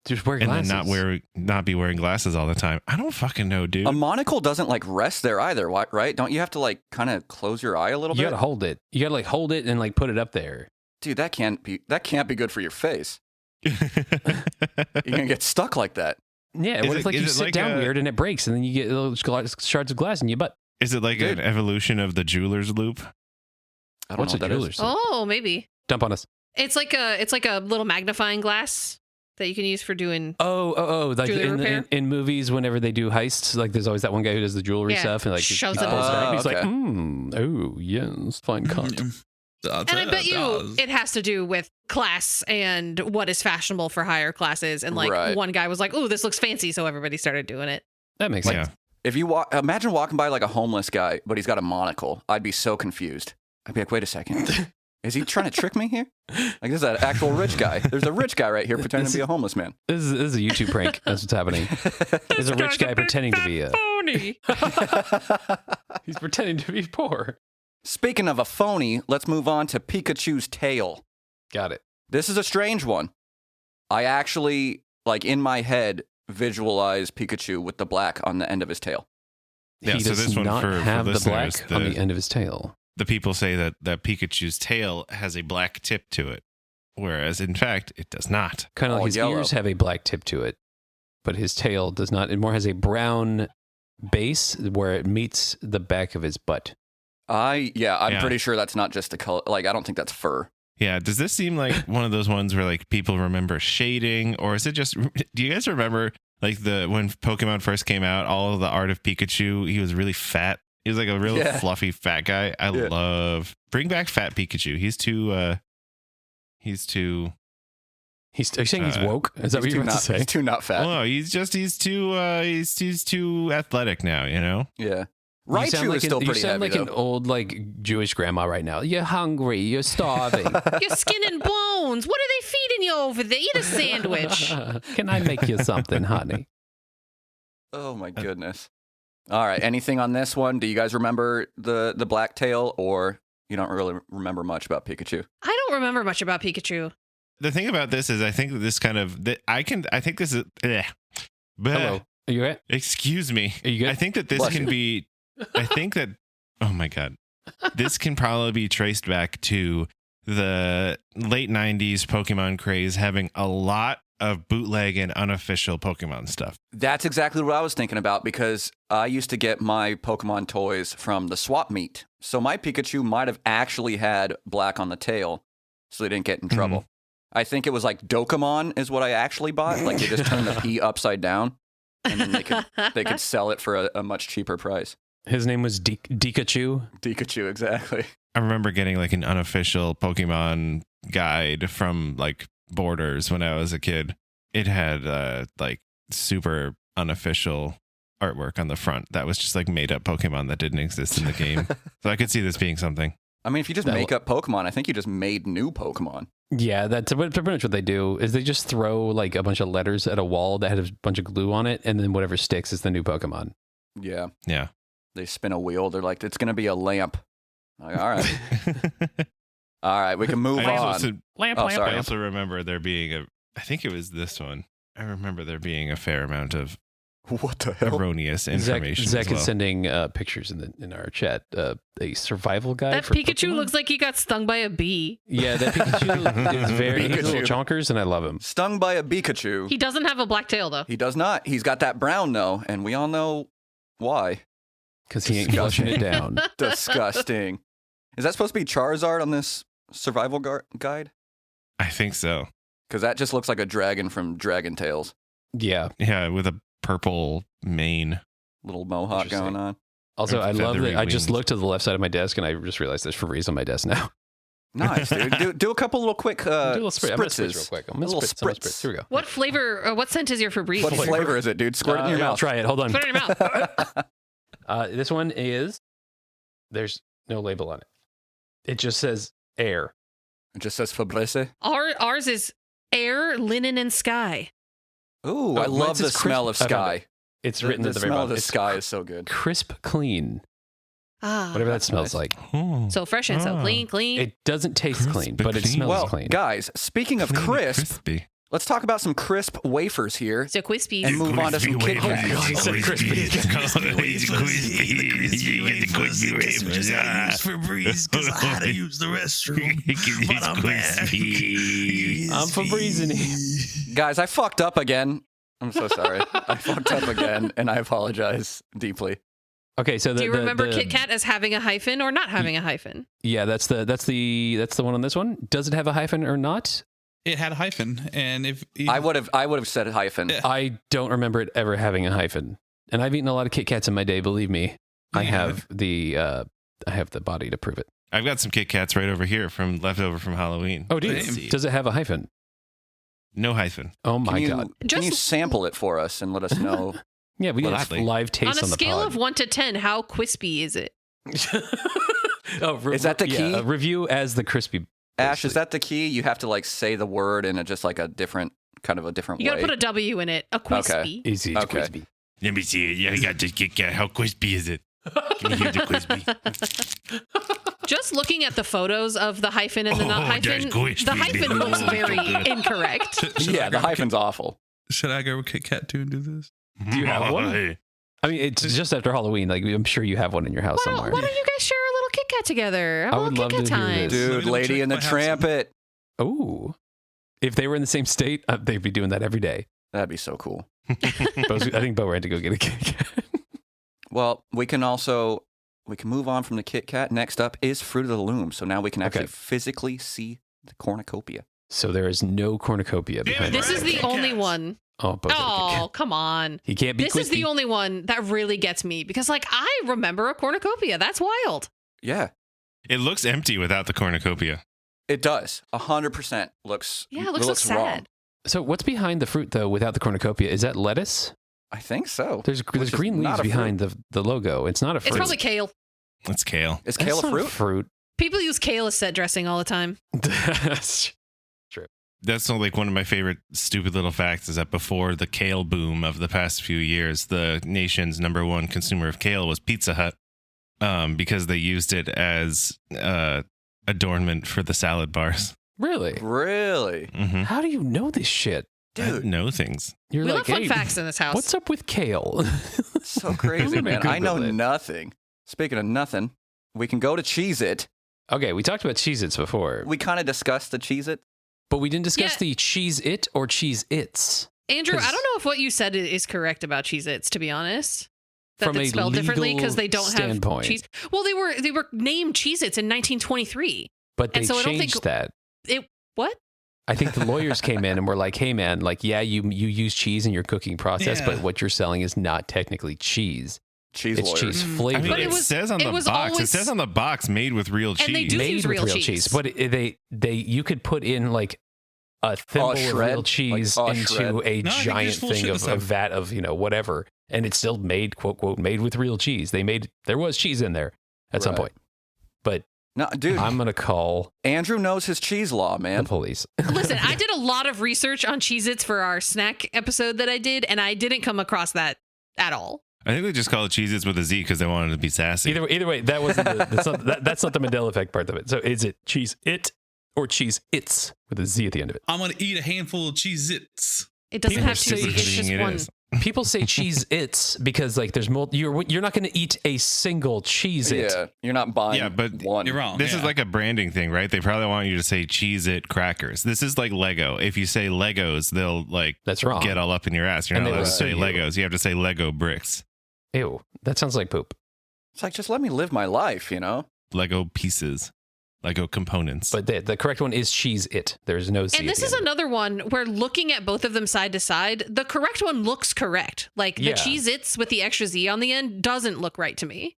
just wear And glasses. then not be wearing glasses all the time. I don't fucking know, dude. A monocle doesn't like rest there either, right? Don't you have to like kind of close your eye a little You bit? gotta hold it. You gotta like hold it and like put it up there. Dude, that can't be good for your face. You're gonna get stuck like that. Yeah, Is what it- if like is you it sit like down a- weird and it breaks and then you get little shards of glass in your butt? Is it like Dude. an evolution of the jeweler's loop? I don't What's know a what that is. jeweler's? Oh, maybe. Dump on us. It's like a little magnifying glass that you can use for doing. Oh, like Jewelry in, repair? in movies, whenever they do heists, like there's always that one guy who does the jewelry Yeah, stuff and like shoves he it pulls in. back and he's like, Okay. oh yes, fine cut. And I bet you it has to do with class and what is fashionable for higher classes. And like Right. one guy was like, "Oh, this looks fancy," so everybody started doing it. That makes Yeah. sense. If you imagine walking by like a homeless guy, but he's got a monocle, I'd be so confused. I'd be like, wait a second. Is he trying to trick me here? Like, this is an actual rich guy. There's a rich guy right here pretending to be a homeless man. This is a YouTube prank. That's what's happening. There's a rich guy pretending to be a. phony. He's pretending to be poor. Speaking of a phony, let's move on to Pikachu's tail. Got it. This is a strange one. I actually, like in my head, visualize Pikachu with the black on the end of his tail. Yeah, He so does this one not for have the listeners, black on the end of his tail. The people say that Pikachu's tail has a black tip to it, whereas in fact it does not. Kind of All like his yellow. ears have a black tip to it, but his tail does not. It more has a brown base where it meets the back of his butt. I'm Yeah. pretty sure that's not just the color. Like, I don't think that's fur. Yeah, does this seem like one of those ones where like people remember shading, or is it just? Do you guys remember like when Pokemon first came out, all of the art of Pikachu? He was really fat. He was like a real Yeah. fluffy fat guy. I Yeah. love bring back fat Pikachu. He's too. Are you saying he's woke? Is that what you're about to say? He's too not fat. Oh, he's too athletic now. You know. Yeah. Raichu is still you pretty sound heavy, like an though. old Jewish grandma right now. You're hungry. You're starving. Your skin and bones. What are they feeding you over there? Eat a sandwich. Can I make you something, honey? Oh my goodness. All right. Anything on this one? Do you guys remember the black tail, or you don't really remember much about Pikachu? I don't remember much about Pikachu. The thing about this is, I think that this kind of I think this is. Hello. Are you right? Excuse me. Are you good? I think that this Bless can you. be. I think that. Oh my god, this can probably be traced back to the late '90s Pokemon craze, having a lot of bootleg and unofficial Pokemon stuff. That's exactly what I was thinking about, because I used to get my Pokemon toys from the swap meet. So my Pikachu might have actually had black on the tail, so they didn't get in trouble. I think it was like Dokemon is what I actually bought. Like they just turned the P upside down, and then they could sell it for a much cheaper price. His name was Dikachu. Pikachu, exactly. I remember getting like an unofficial Pokemon guide from like Borders when I was a kid. It had like super unofficial artwork on the front that was just like made up Pokemon that didn't exist in the game. So I could see this being something. I mean, if you just make up Pokemon, I think you just made new Pokemon. Yeah, that's pretty much what they do. Is they just throw like a bunch of letters at a wall that had a bunch of glue on it, and then whatever sticks is the new Pokemon. Yeah. Yeah. They spin a wheel. They're like, it's going to be a lamp. Like, all right. All right, we can move I on. also, Sorry. I also remember there being I think it was this one. I remember there being a fair amount of What the hell? erroneous information. Zach as well. is sending pictures in our chat. A survival guide. That for Pikachu Pokemon? looks like he got stung by a bee. Yeah, that Pikachu is very he's little Pikachu. chonkers, and I love him. Stung by a Pikachu. He doesn't have a black tail, though. He does not. He's got that brown, though, and we all know why. Because he ain't flushing it down. Disgusting. Is that supposed to be Charizard on this survival guide? I think so. Because that just looks like a dragon from Dragon Tales. Yeah. Yeah, with a purple mane. Little mohawk Interesting. going on. Also, I love Feathery that. I just wings. looked to the left side of my desk, and I just realized there's Febreze on my desk now. Nice, dude. Do a couple little quick Do a little spritz. I'm gonna spritz spritzes. real quick. I'm A gonna little spritz. I'm gonna spritz. spritz. Here we go. What flavor, what scent is your Febreze? What flavor is it, dude? Squirt it in your I'll mouth. try it. Hold on. Put it in your mouth. This one is. There's no label on it. It just says air. It just says Fabrice. Ours is air, linen, and sky. Ooh, I Oh, love mine's the is smell crisp. of I found sky. it. It's The written at the very smell bottom. of the It's sky is so good. crisp, clean. Ah. Whatever that that's smells nice. like. Oh. So fresh and so Ah. clean. It doesn't taste Crisp clean, but but it clean. smells Well, clean. guys, speaking of Clean and crisp, crispy. let's talk about some crisp wafers here So crispy. and move on to some Kit Kat. Just had to use Febreze because I had to use the restroom. But I'm back. I'm Febreze. Guys, I fucked up again. I'm so sorry. I fucked up again, and I apologize deeply. Okay, so Do you remember Kit Kat as having a hyphen or not having a hyphen? Yeah, that's the one on this one. Does it have a hyphen or not? It had a hyphen, and if I would have said hyphen. Yeah. I don't remember it ever having a hyphen. And I've eaten a lot of Kit Kats in my day. Believe me, I Yeah. have the body to prove it. I've got some Kit Kats right over here from leftover from Halloween. Oh, dude, Same. does it have a hyphen? No hyphen. Oh my Can you, god! Can you Just- sample it for us and let us know? Yeah, we got Gladly. live taste On a the scale pod. of 1 to 10, how crispy is it? Is that the key? Review as the crispy. Ash, is that the key? You have to like say the word in a just like a different You way. gotta put a W in it. A crispy. Easy, Okay. crispy. Let me see it. Yeah, I got this Kit Kat. How crispy is it? Can you hear the crispy? Just looking at the photos of the hyphen and the not Oh, hyphen, that's crispy. the hyphen looks very incorrect. Yeah, the hyphen's awful. Should I go with Kit Kat too and do this? Do you have one? I mean, it's just after Halloween. Like, I'm sure you have one in your house Why somewhere. don't you guys share a little Kit Kat together? Have I a would little love Kit Kat to hear time. this. Dude, Let me Lady check and the my house. Trampet. Oh, if they were in the same state, they'd be doing that every day. That'd be so cool. I think Bo ran to go get a Kit Kat. Well, we can move on from the Kit Kat. Next up is Fruit of the Loom. So now we can actually Okay. physically see the cornucopia. So there is no cornucopia behind This it. is the only one. Oh, Bo's got a Kit Oh, Kat. come on. He can't be This is crispy. the only one that really gets me because, like, I remember a cornucopia. That's wild. Yeah, It looks empty without the cornucopia. it does. 100% looks. Yeah, it looks so wrong. sad. So what's behind the fruit though? Without the cornucopia, is that lettuce? I think so. There's Which is green not leaves a fruit. behind the logo. It's not a fruit. It's probably kale. It's kale. Is That's kale a not fruit? fruit. People use kale as set dressing all the time. That's That's like one of my favorite stupid little facts is that before the kale boom of the past few years, the nation's #1 consumer of kale was Pizza Hut, because they used it as adornment for the salad bars. really. Really? Mm-hmm. How do you know this shit? I Dude, know things. You're We like, love fun hey, facts in this house. what's up with kale? so crazy, Let me man. I know Google it. nothing. Speaking of nothing, we can go to Cheez-It. Okay, we talked about Cheez-Its before, We kind of discussed the Cheez-It. but we didn't discuss Yeah. the Cheez-It or Cheez-Its. Andrew, I 'Cause- don't know if what you said is correct about Cheez-Its, to be honest. That From it's a spelled differently because they don't standpoint. have cheese. Well, they were named Cheez-Its in 1923. But they And so I don't think- changed that. What? I think the lawyers came in and were like, hey, man, like, yeah, you use cheese in your cooking process, Yeah. but what you're selling is not technically cheese. Cheese It's lawyers. cheese I flavored. mean, But it, it was- says on it the was box. It always- says on the box made with real cheese. And they do made use with real real cheese. cheese. But you could put in like a thimble of shred? real cheese Like, into shred? a No, I think giant you're just thing bullshitting of a stuff. vat of, whatever. And it's still made, quote, quote, made with real cheese. There was cheese in there at some Right. point. But No, dude, I'm going to call Andrew knows his cheese law, the man. police. Listen, I did a lot of research on Cheez-Its for our snack episode that I did, and I didn't come across that at all. I think they just call it Cheez-Its with a Z because they wanted to be sassy. Either way, that wasn't that's not the Mandela Effect part of it. So is it Cheez-It or Cheez-Its with a Z at the end of it? I'm gonna eat a handful of Cheez-Its. It doesn't People have say to. It's just it one. is. People say Cheez-Its because like there's you're not going to eat a single Cheez-It. Yeah, you're not buying Yeah, but one. You're wrong. This is yeah. like a branding thing, right? They probably want you to say Cheez-It crackers. This is like Lego. If you say Legos, they'll like That's wrong. get all up in your ass. You're And not they allowed will to sue say you. Legos. You have to say Lego bricks, Ew, that sounds like poop. It's like, just let me live my life, you know? Lego pieces, Lego components. But the correct one is Cheez-It. There's no Z. And at this the is end of it. another one where looking at both of them side to side, the correct one looks correct. Like Yeah. the Cheez-Its with the extra Z on the end doesn't look right to me.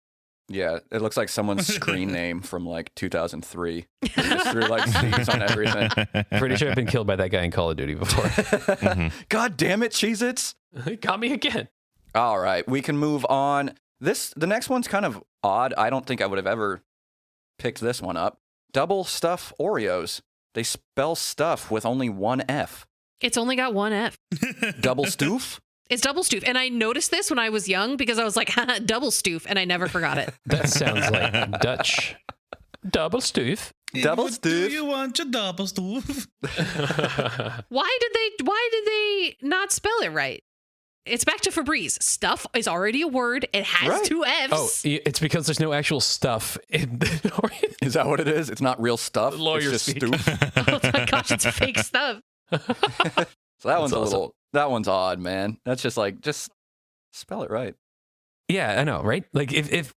Yeah, it looks like someone's screen name from like 2003. They just threw like C's on everything. Pretty sure I've been killed by that guy in Call of Duty before. Mhm. God damn it, Cheez-Its. He got me again. All right, we can move on. The next one's kind of odd. I don't think I would have ever picked this one up. Double stuff Oreos. They spell stuff with only one F. It's only got one F. Double stoof? It's double stoof. And I noticed this when I was young because I was like, haha, double stoof, and I never forgot it. That sounds like Dutch. Double stoof. Double What stoof. Do you want your double stoof? Why did they not spell it right? It's back to Febreze. Stuff is already a word. It has Right. two F's. Oh, it's because there's no actual stuff in the Is that what it is? It's not real stuff. Lawyer it's just speak. stoof. Oh my gosh, it's fake stuff. So that one's a awesome. little. That one's odd, man. That's just like spell it right. Yeah, I know, right? Like if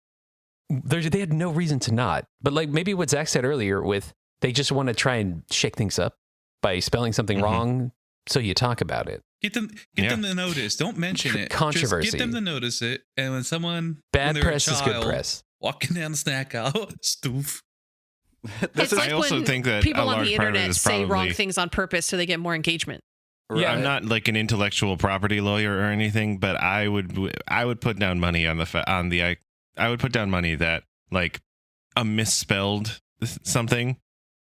they had no reason to not, but like maybe what Zach said earlier with they just want to try and shake things up by spelling something Mhm. wrong, so you talk about it. Get them Yeah. to notice. Don't mention it. Controversy. Just get them to notice it. And when someone Bad when they're a press is good child, press. walking down the snack aisle, stoof. This It's is like I also when think that people a on large the part of it internet is say wrong probably- things on purpose so they get more engagement. Yeah. I'm not like an intellectual property lawyer or anything, but I would put down money on I would put down money that like a misspelled something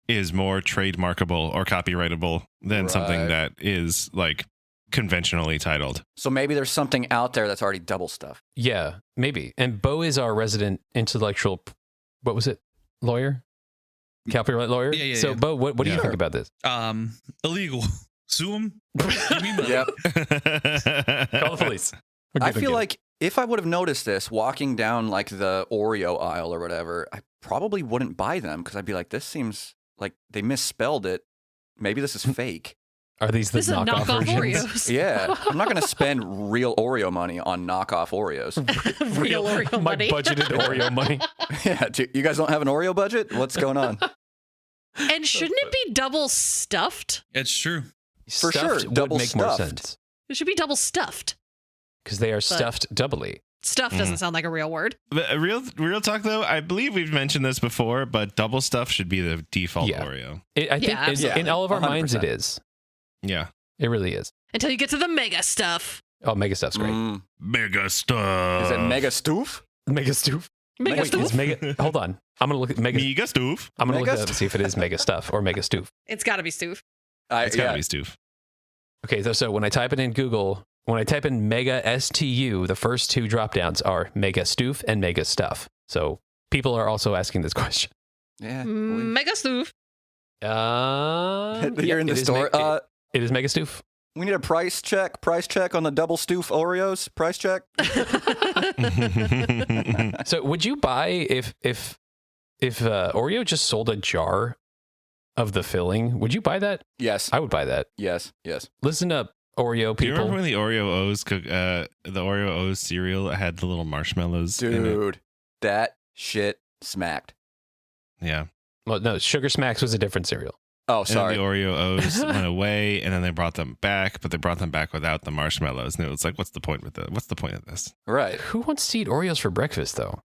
is more trademarkable or copyrightable than something Right. that is like conventionally titled. So maybe there's something out there that's already double stuff. Yeah, maybe. And Bo is our resident intellectual, what was it? Lawyer? Copyright lawyer? Yeah, So, yeah. Bo, what do you Yeah. think about this? Illegal. Sue them. Give me money. Yep. Call the police. We're I good, feel good. like if I would have noticed this walking down like the Oreo aisle or whatever, I probably wouldn't buy them because I'd be like, this seems like they misspelled it. Maybe this is fake. Are these the This is a knockoff knockoff versions? Oreos. Yeah, I'm not going to spend real Oreo money on knockoff Oreos. Real Oreo My money. budgeted Oreo money. Yeah, you guys don't have an Oreo budget? What's going on? And shouldn't it be double stuffed? It's true. For Stuffed sure, would double make more stuffed. sense It should be double stuffed. because they are stuffed doubly. Stuff doesn't sound like a real word. But real talk though, I believe we've mentioned this before, but double stuff should be the default Yeah. Oreo. I think Yeah, in absolutely. all of our minds it 100%. is. Yeah. It really is. Until you get to the mega stuff. Oh, Mega Stuff's great. Mega stuff. Is it Mega Stoof? Mega Stoof. Mega Wait, Stoof? is Mega? Hold on. I'm gonna look at Mega. Mega Stoof. I'm gonna look Mega it up and see if it is Mega Stuff or Mega Stoof. It's got to be Stoof. It's gotta be Stoof. Okay, so when I type it in Google, when I type in Mega STU, the first two drop downs are Mega Stoof and Mega Stuff. So people are also asking this question. Yeah. Mega Stoof. You're in the store. It is Mega Stoof. We need a price check. Price check on the double Stoof Oreos. Price check. So would you buy if Oreo just sold a jar of the filling? Would you buy that? Yes. I would buy that. Yes. Listen up, Oreo Do you people. remember when the Oreo O's cereal had the little marshmallows in it? Dude, that shit smacked. Yeah. Well, no, Sugar Smacks was a different cereal. Oh, And sorry. then the Oreo O's went away, and then they brought them back, but they brought them back without the marshmallows. And it was like, what's the point with it? What's the point of this? Right. Who wants to eat Oreos for breakfast, though?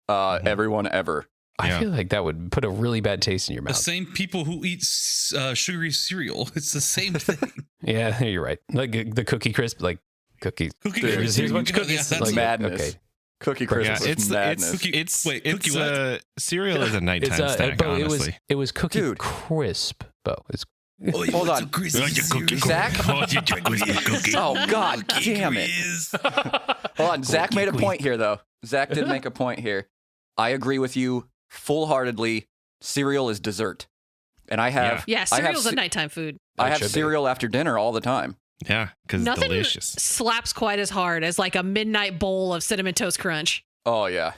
Everyone ever. I Yeah. feel like that would put a really bad taste in your The mouth. same people who eat sugary cereal. It's the same thing. Yeah, you're right. Like the Cookie Crisp, like cookies. Cookie Dude, Crisp. here's a bunch of Yeah, cookies. that's Like, it. madness. Okay. Cookie Crisp Yeah, was it's madness. Cookie- wait, cookie what? Cereal is a nighttime It's snack, Bo, honestly. it was Cookie Dude. Crisp, Bo. It's Oh, Hold on. Zach? Oh, God damn it. Hold on. Zach made a point here, though. Zach did make a point here. I agree with you full-heartedly. Cereal is dessert. And I have Yeah, I have cereal's a ce- nighttime food. I It have should be. cereal after dinner all the time. Yeah, because it's Nothing delicious. slaps quite as hard as like a midnight bowl of Cinnamon Toast Crunch. Oh, yeah.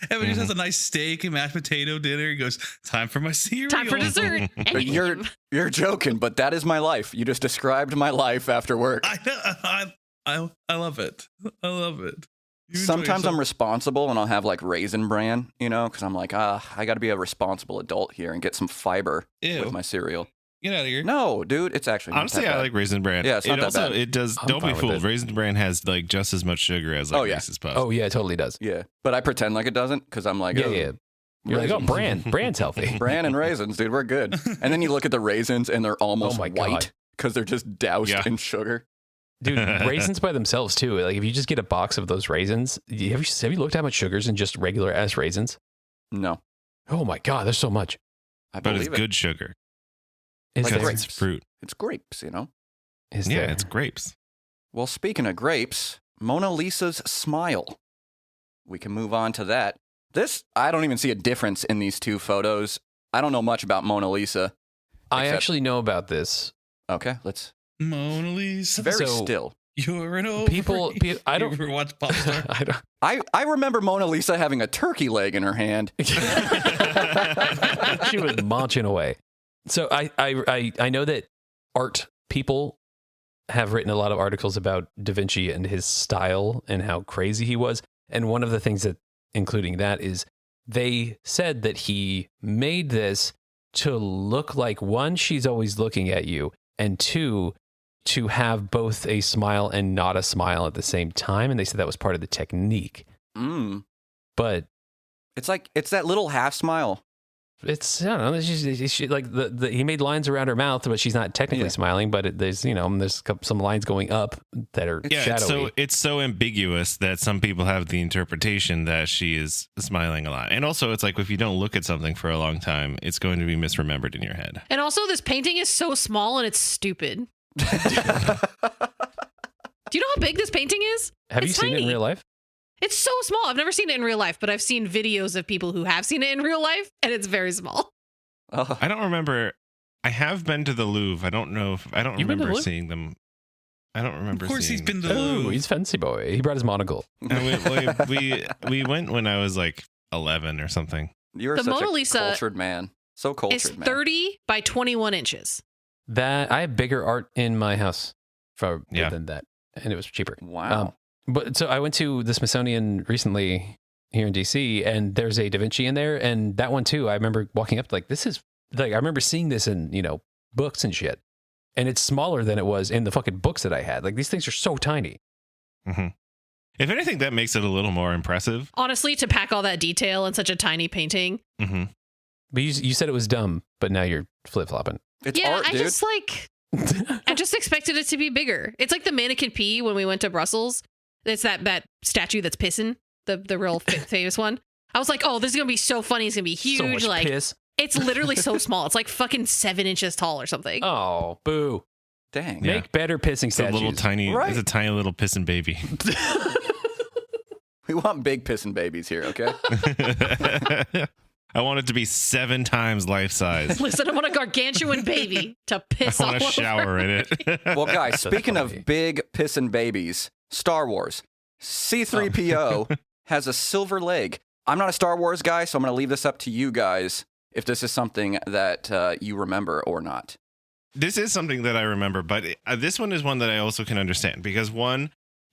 Evan just has a nice steak and mashed potato dinner. He goes, time for my cereal. Time for dessert. But you're joking, but that is my life. You just described my life after work. I love it. I love it. You enjoy Sometimes I'm yourself. responsible and I'll have like Raisin Bran, because I'm like, I got to be a responsible adult here and get some fiber Ew. with my cereal. Get out of here. No, dude, it's actually not Honestly, that I bad. like Raisin Bran. Yeah, it's not it that also bad. it does. I'm Don't be fine with fooled. it. Raisin Bran has like just as much sugar as like Oh, yeah. Reese's Puffs. oh yeah, it totally does. Yeah, but I pretend like it doesn't because I'm like, Yeah, oh, yeah. You're like, oh, raisins. brand's healthy. Bran and raisins, dude, we're good. And then you look at the raisins and they're almost Oh my God. white because they're just doused Yeah. in sugar. Dude, raisins by themselves too. Like if you just get a box of those raisins, have you looked at how much sugar's in just regular ass raisins? No, Oh my God, there's so much. I but it's believe it. good sugar Is Like there? because it's grapes. fruit. It's grapes, Is Yeah, there? it's grapes. Well, speaking of grapes, Mona Lisa's smile. We can move on to that. I don't even see a difference in these two photos. I don't know much about Mona Lisa. I except- actually know about this. Okay, let's Mona Lisa. very So- still. You're an People- I don't- You ever watch Pop Star? I don't. I remember Mona Lisa having a turkey leg in her hand. She was munching away. So I know that art people have written a lot of articles about Da Vinci and his style and how crazy he was. And one of the things that, including that, is they said that he made this to look like, one, she's always looking at you, and two, to have both a smile and not a smile at the same time. And they said that was part of the technique. Mm. But It's that little half smile. it's, I don't know, she like he made lines around her mouth, but she's not technically Yeah. smiling, but there's some lines going up that are It's Yeah, shadowy. it's so ambiguous that some people have the interpretation that she is smiling a lot. And also, it's like if you don't look at something for a long time, it's going to be misremembered in your head. And also, this painting is so small and it's stupid. Do you know how big this painting is? Have you it's seen it in tiny. real life? It's so small. I've never seen it in real life, but I've seen videos of people who have seen it in real life, and it's very small. Oh, I don't remember. I have been to the Louvre. I don't know if I don't You've been to the remember Louvre? seeing them. I don't remember. Of course, he's seeing been to the Oh, Louvre. he's fancy boy. He brought his monocle. And we went when I was like 11 or something. you're The such Mona a Lisa cultured man. So cultured, It's man. 30 by 21 inches. That I have bigger art in my house Yeah. than that, and it was cheaper. Wow. But so I went to the Smithsonian recently here in DC, and there's a Da Vinci in there, and that one too. I remember walking up like, this is like, I remember seeing this in books and shit, and it's smaller than it was in the fucking books that I had. Like these things are so tiny. hmm If anything, that makes it a little more impressive. Honestly, to pack all that detail in such a tiny painting. hmm But you said it was dumb, but now you're flip flopping. It's yeah, art, I dude. just like, I just expected it to be bigger. It's like the mannequin pea when we went to Brussels. It's that statue that's pissing, the real famous one. I was like, oh, this is going to be so funny. It's going to be huge. So much like piss. It's literally so small. It's like fucking 7 inches tall or something. Oh, boo. Dang. Yeah. Make better pissing It's a statues. little tiny. Right. It's a tiny little pissing baby. We want big pissing babies here, okay? I want it to be 7 times life size. Listen, I want a gargantuan baby to piss I all want to over. shower in it. Well, guys, That's speaking funny. of big pissing babies, Star Wars. C-3PO has a silver leg. I'm not a Star Wars guy, so I'm going to leave this up to you guys if this is something that you remember or not. This is something that I remember, but this one is one that I also can understand because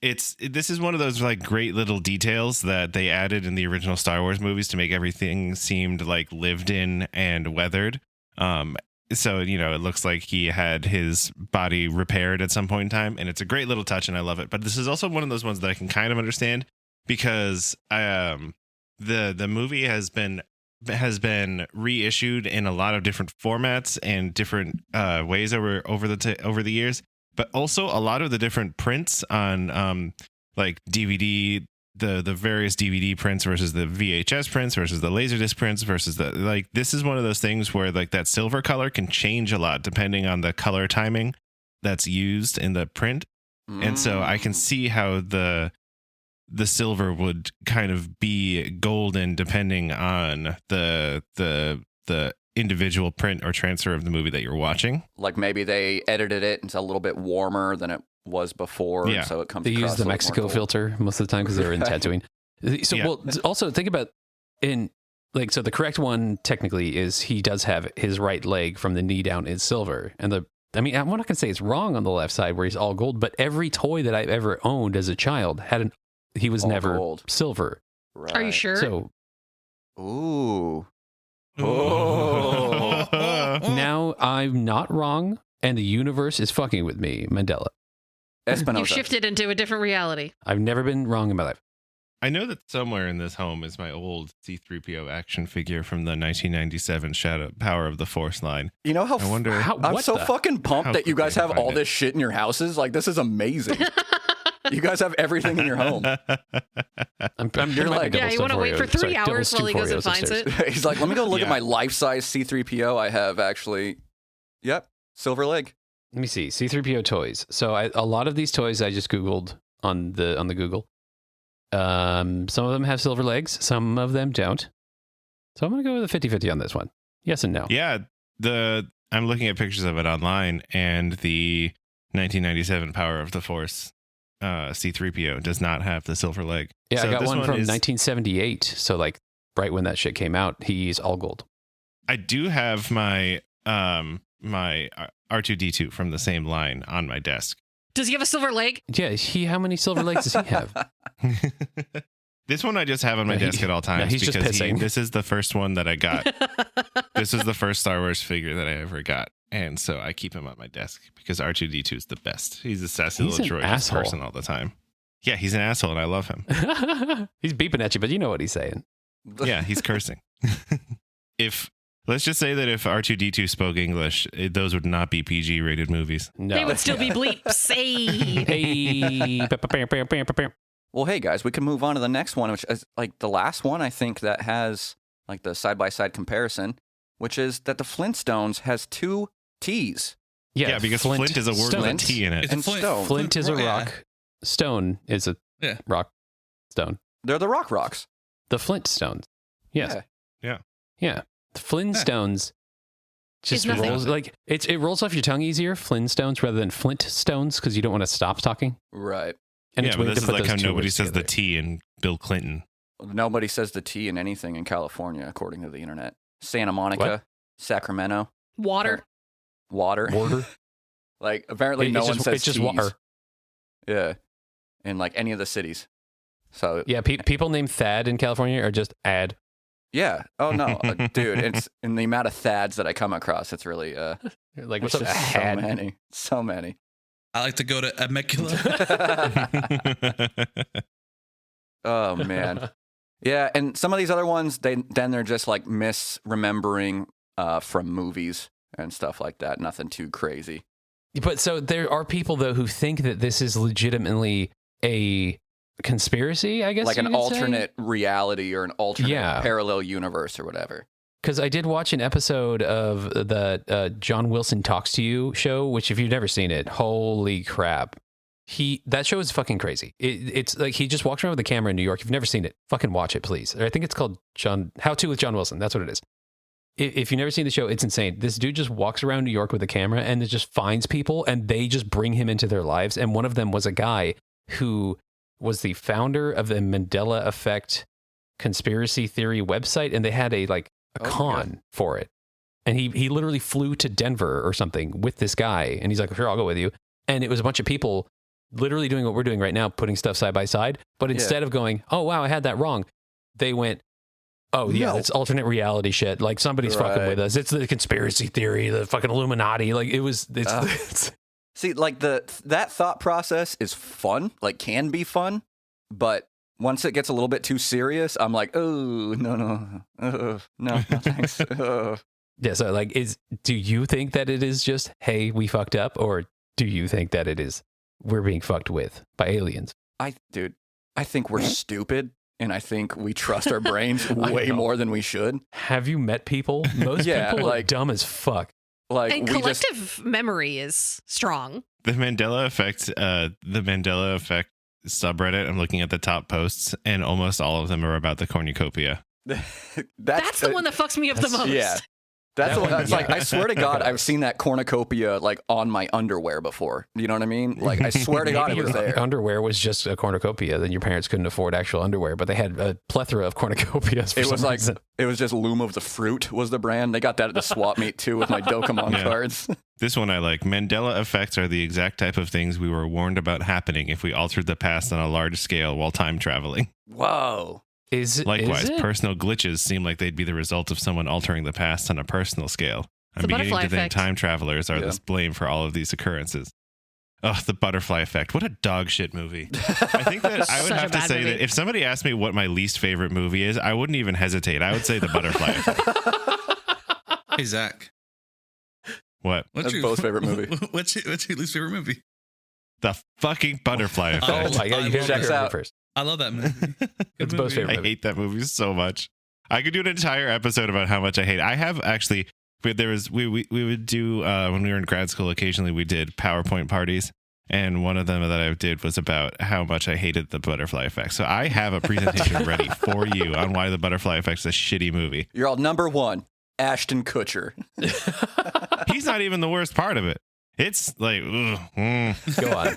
this is one of those like great little details that they added in the original Star Wars movies to make everything seemed like lived in and weathered. So, it looks like he had his body repaired at some point in time, and it's a great little touch, and I love it. But this is also one of those ones that I can kind of understand because the movie has been reissued in a lot of different formats and different ways over the years, but also a lot of the different prints on like DVD, the various DVD prints versus the VHS prints versus the Laserdisc prints versus this is one of those things where like that silver color can change a lot depending on the color timing that's used in the print. And so I can see how the silver would kind of be golden depending on the individual print or transfer of the movie that you're watching. Like maybe they edited it and it's a little bit warmer than it was before, Yeah. so it comes They across use the a little more Mexico gold. filter most of the time because they're in Right. Tatooine. So, Yeah. well, also think about so the correct one technically is he does have his right leg from the knee down is silver. And I'm not going to say it's wrong on the left side where he's all gold, but every toy that I've ever owned as a child he was All never gold. silver. Right. Are you sure? So Ooh. Oh. now I'm not wrong and the universe is fucking with me, Mandela. Espinosa. You shifted into a different reality. I've never been wrong in my life. I know that somewhere in this home is my old C-3PO action figure from the 1997 Shadow Power of the Force line. You know how I wonder. I'm what so the- fucking pumped How that you quickly guys I have find all it. this shit in your houses. Like, this is amazing. You guys have everything in your home. I'm You're like- Yeah, you want to wait for 3 hours while he goes and finds it. He's like, let me go look at Yeah. my life-size C-3PO I have actually. Yep, silver leg. Let me see. C-3PO toys. So a lot of these toys I just Googled on the Google. Some of them have silver legs. Some of them don't. So I'm going to go with a 50-50 on this one. Yes and no. Yeah, I'm looking at pictures of it online, and the 1997 Power of the Force C-3PO does not have the silver leg. Yeah, So I got this one from is- 1978. So like right when that shit came out, he's all gold. I do have my my R2D2 from the same line on my desk. Does he have a silver leg? Yeah, how many silver legs does he have? This one I just have on my No, he- desk at all times no, he's just because pissing. this is the first one that I got. This is the first Star Wars figure that I ever got. And so I keep him on my desk because R2D2 is the best. He's a sassy He's little an droid asshole. person all the time. Yeah, he's an asshole and I love him. He's beeping at you, but you know what he's saying. Yeah, he's cursing. Let's just say that if R2D2 spoke English, those would not be PG rated movies. No. They would still be bleeps. Hey. Hey. Well, hey guys, we can move on to the next one, which is like the last one I think that has like the side-by-side comparison, which is that the Flintstones has 2 T's. Yeah, because Flint is a word with a Flint. T in it. It's And Flint. stone. Flint is a Yeah. rock. Stone is a Yeah. rock stone. They're the Rocks. The Flintstones. Yes. Yeah. Yeah. The Flintstones just It's nothing. rolls like it rolls off your tongue easier, Flintstones, rather than Flintstones, because you don't want to stop talking. Right. And Yeah, it's but weird this to is put like those how two nobody words says the together. T in Bill Clinton. Nobody says the T in anything in California, according to the internet. Santa Monica, What? Sacramento, Water. water. Border. Like apparently no It's one just- says it's just T's. water. Yeah. In like any of the cities. So Yeah, people named Thad in California are just Ad. yeah. Oh no, dude, it's in the amount of Thads that I come across, it's really Like, it's what's up, just so Had? many. So many. I like to go to Emecula. Oh man. Yeah, and some of these other ones, they're just like misremembering from movies and stuff like that. Nothing too crazy. But so there are people though who think that this is legitimately a conspiracy, I guess, like you an could say. alternate reality or an alternate parallel universe or whatever. Because I did watch an episode of the John Wilson Talks to You show, which if you've never seen it, holy crap. That show is fucking crazy. It's like he just walks around with a camera in New York. If you've never seen it, fucking watch it, please. I think it's called How To with John Wilson. That's what it is. If you've never seen the show, it's insane. This dude just walks around New York with a camera and it just finds people and they just bring him into their lives. And one of them was a guy who was the founder of the Mandela Effect conspiracy theory website. And they had a con for it. And he literally flew to Denver or something with this guy. And he's like, sure, I'll go with you. And it was a bunch of people literally doing what we're doing right now, putting stuff side by side. But instead of going, oh, wow, I had that wrong, they went, oh, yeah, it's alternate reality shit. Like somebody's fucking with us. It's the conspiracy theory, the fucking Illuminati. Like it's See, like that thought process is fun, like can be fun. But once it gets a little bit too serious, I'm like, oh, no, thanks. Yeah, so like, do you think that it is just, hey, we fucked up? Or do you think that it is, we're being fucked with by aliens? I think we're stupid, and I think we trust our brains way more than we should. Have you met people? Most people are dumb as fuck. Like, and collective memory is strong. The Mandela Effect subreddit, I'm looking at the top posts, and almost all of them are about the cornucopia. That's the one that fucks me up the most. Yeah. That's the one. It's like, I swear to God, I've seen that cornucopia like on my underwear before. You know what I mean? Like, I swear to God, it was there. Underwear was just a cornucopia. Then your parents couldn't afford actual underwear, but they had a plethora of cornucopias. It was just Loom of the Fruit was the brand. They got that at the swap meet too with my Dokemon cards. This one I like. Mandela effects are the exact type of things we were warned about happening if we altered the past on a large scale while time traveling. Whoa. Likewise, personal glitches seem like they'd be the result of someone altering the past on a personal scale. I'm beginning to think time travelers are the blame for all of these occurrences. Oh, the butterfly effect. What a dog shit movie. I think that I would have to say that if somebody asked me what my least favorite movie is, I wouldn't even hesitate. I would say the butterfly effect. Hey, Zach. What? That's both favorite movie. What's your least favorite movie? The fucking butterfly effect. Oh my God, you check it out first. I love that movie. It's both favorite movie. I hate that movie so much. I could do an entire episode about how much I hate. I have actually, we would do, when we were in grad school, occasionally we did PowerPoint parties. And one of them that I did was about how much I hated the butterfly effect. So I have a presentation ready for you on why the butterfly effect is a shitty movie. You're all number one, Ashton Kutcher. He's not even the worst part of it. It's like, Go on.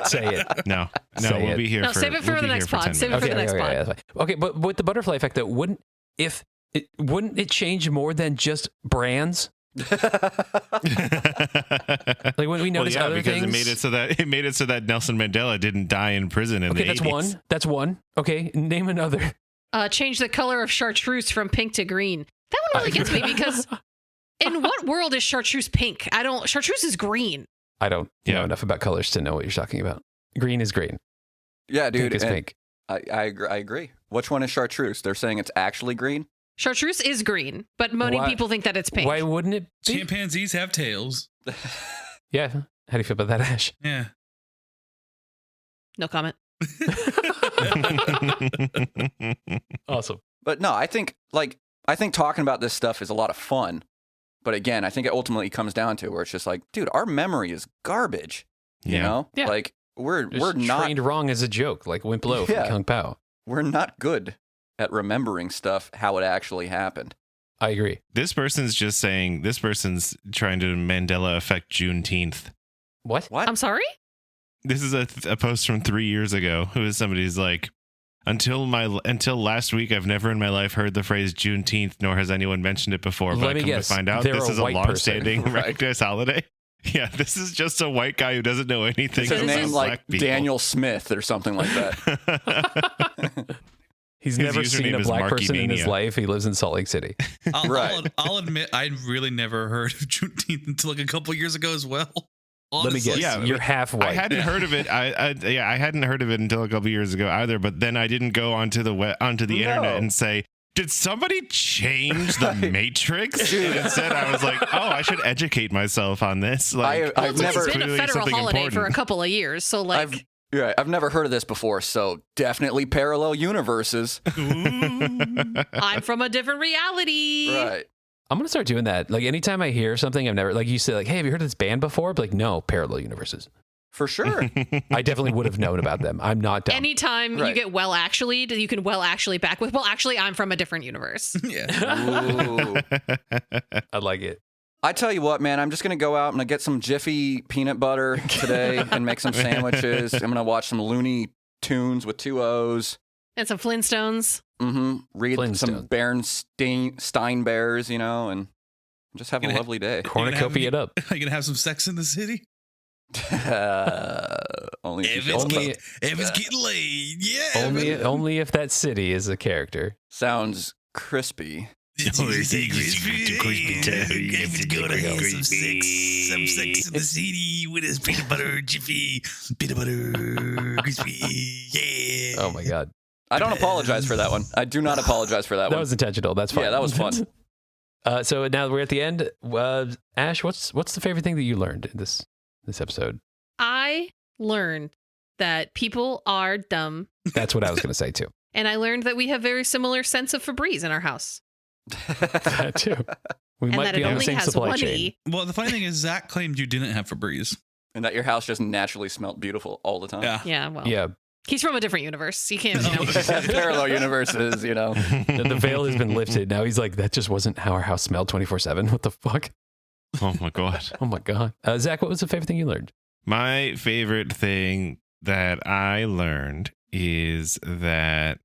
Say it. No, Say we'll it. be here No, for save it for the next pod. Save it for the next pod. Yeah, okay, but with the butterfly effect, though, wouldn't it change more than just brands? Like when we notice other because things, it made it so that Nelson Mandela didn't die in prison in the 80s. That's one. Okay, name another. Change the color of chartreuse from pink to green. That one really gets me because in what world is chartreuse pink? Chartreuse is green. I don't know enough about colors to know what you're talking about. Green is green. Yeah, dude. Pink is pink. I agree. Which one is chartreuse? They're saying it's actually green? Chartreuse is green, but many people think that it's pink. Why wouldn't it be? Chimpanzees have tails. Yeah. How do you feel about that, Ash? Yeah. No comment. Awesome. But no, I think talking about this stuff is a lot of fun. But again, I think it ultimately comes down to where it's just like, dude, our memory is garbage. You know? Yeah. Like we're not trained wrong as a joke, like Wimp Lo from Kung Pao. We're not good at remembering stuff how it actually happened. I agree. This person's trying to Mandela effect Juneteenth. What? I'm sorry? This is a post from 3 years ago. Who is somebody's like, until last week, I've never in my life heard the phrase Juneteenth, nor has anyone mentioned it before. But I come to find out this is a long-standing recognized holiday. Yeah, this is just a white guy who doesn't know anything. His name like people. Daniel Smith or something like that. He's never seen a black person in his life. He lives in Salt Lake City. I'll admit, I really never heard of Juneteenth until like a couple years ago as well. Honestly. Let me guess. Yeah, you're half white. I hadn't heard of it. I hadn't heard of it until a couple years ago either. But then I didn't go onto the internet and say, Did somebody change the Matrix? Instead, I was like, oh, I should educate myself on this. Like, I've never It's been a clearly federal something holiday important. for a couple of years, so like I've never heard of this before, so definitely parallel universes. I'm from a different reality. Right. I'm gonna start doing that. Like anytime I hear something I've never, like you say, like, hey, have you heard of this band before? But like, no, parallel universes. For sure. I definitely would have known about them. I'm not dumb. Anytime you Right. get well actually, you can well actually back with, well, actually, I'm from a different universe. Yeah. Ooh. I like it. I tell you what, man, I'm just going to go out and get some Jiffy peanut butter today and make some sandwiches. I'm going to watch some Looney Tunes with 2 O's. And some Flintstones. Mm-hmm. Read some Flintstones. Bernstein Bears, you know, and just have a Gonna- lovely day. Cornucopia it up. Are you gonna have some sex in the city? Only if If you it's, feel Only- get, if it's getting laid, yeah. Only if that city is a character. sounds crispy. It's crispy. If it's gonna have some sex in the city with his peanut butter, Jiffy, peanut butter, crispy, yeah. Oh my god, I don't apologize for that one. I do not apologize for that that one. was intentional. That's fine. Yeah, that was fun. So now that we're at the end. Ash, what's the favorite thing that you learned in this episode? I learned that people are dumb. That's what I was going to say too. And I learned that we have very similar sense of Febreze in our house. That too. We And might that be it on the only same has supply one chain. E. Well, the funny thing is, Zach claimed you didn't have Febreze. And that your house just naturally smelled beautiful all the time. Yeah. Yeah, well. Yeah, He's from a different universe. You can't, Parallel universes, you know. the veil has been lifted. Now he's like, that just wasn't how our house smelled 24/7. What the fuck? Oh my god. Oh my god. Zach, what was the favorite thing you learned? My favorite thing that I learned is that.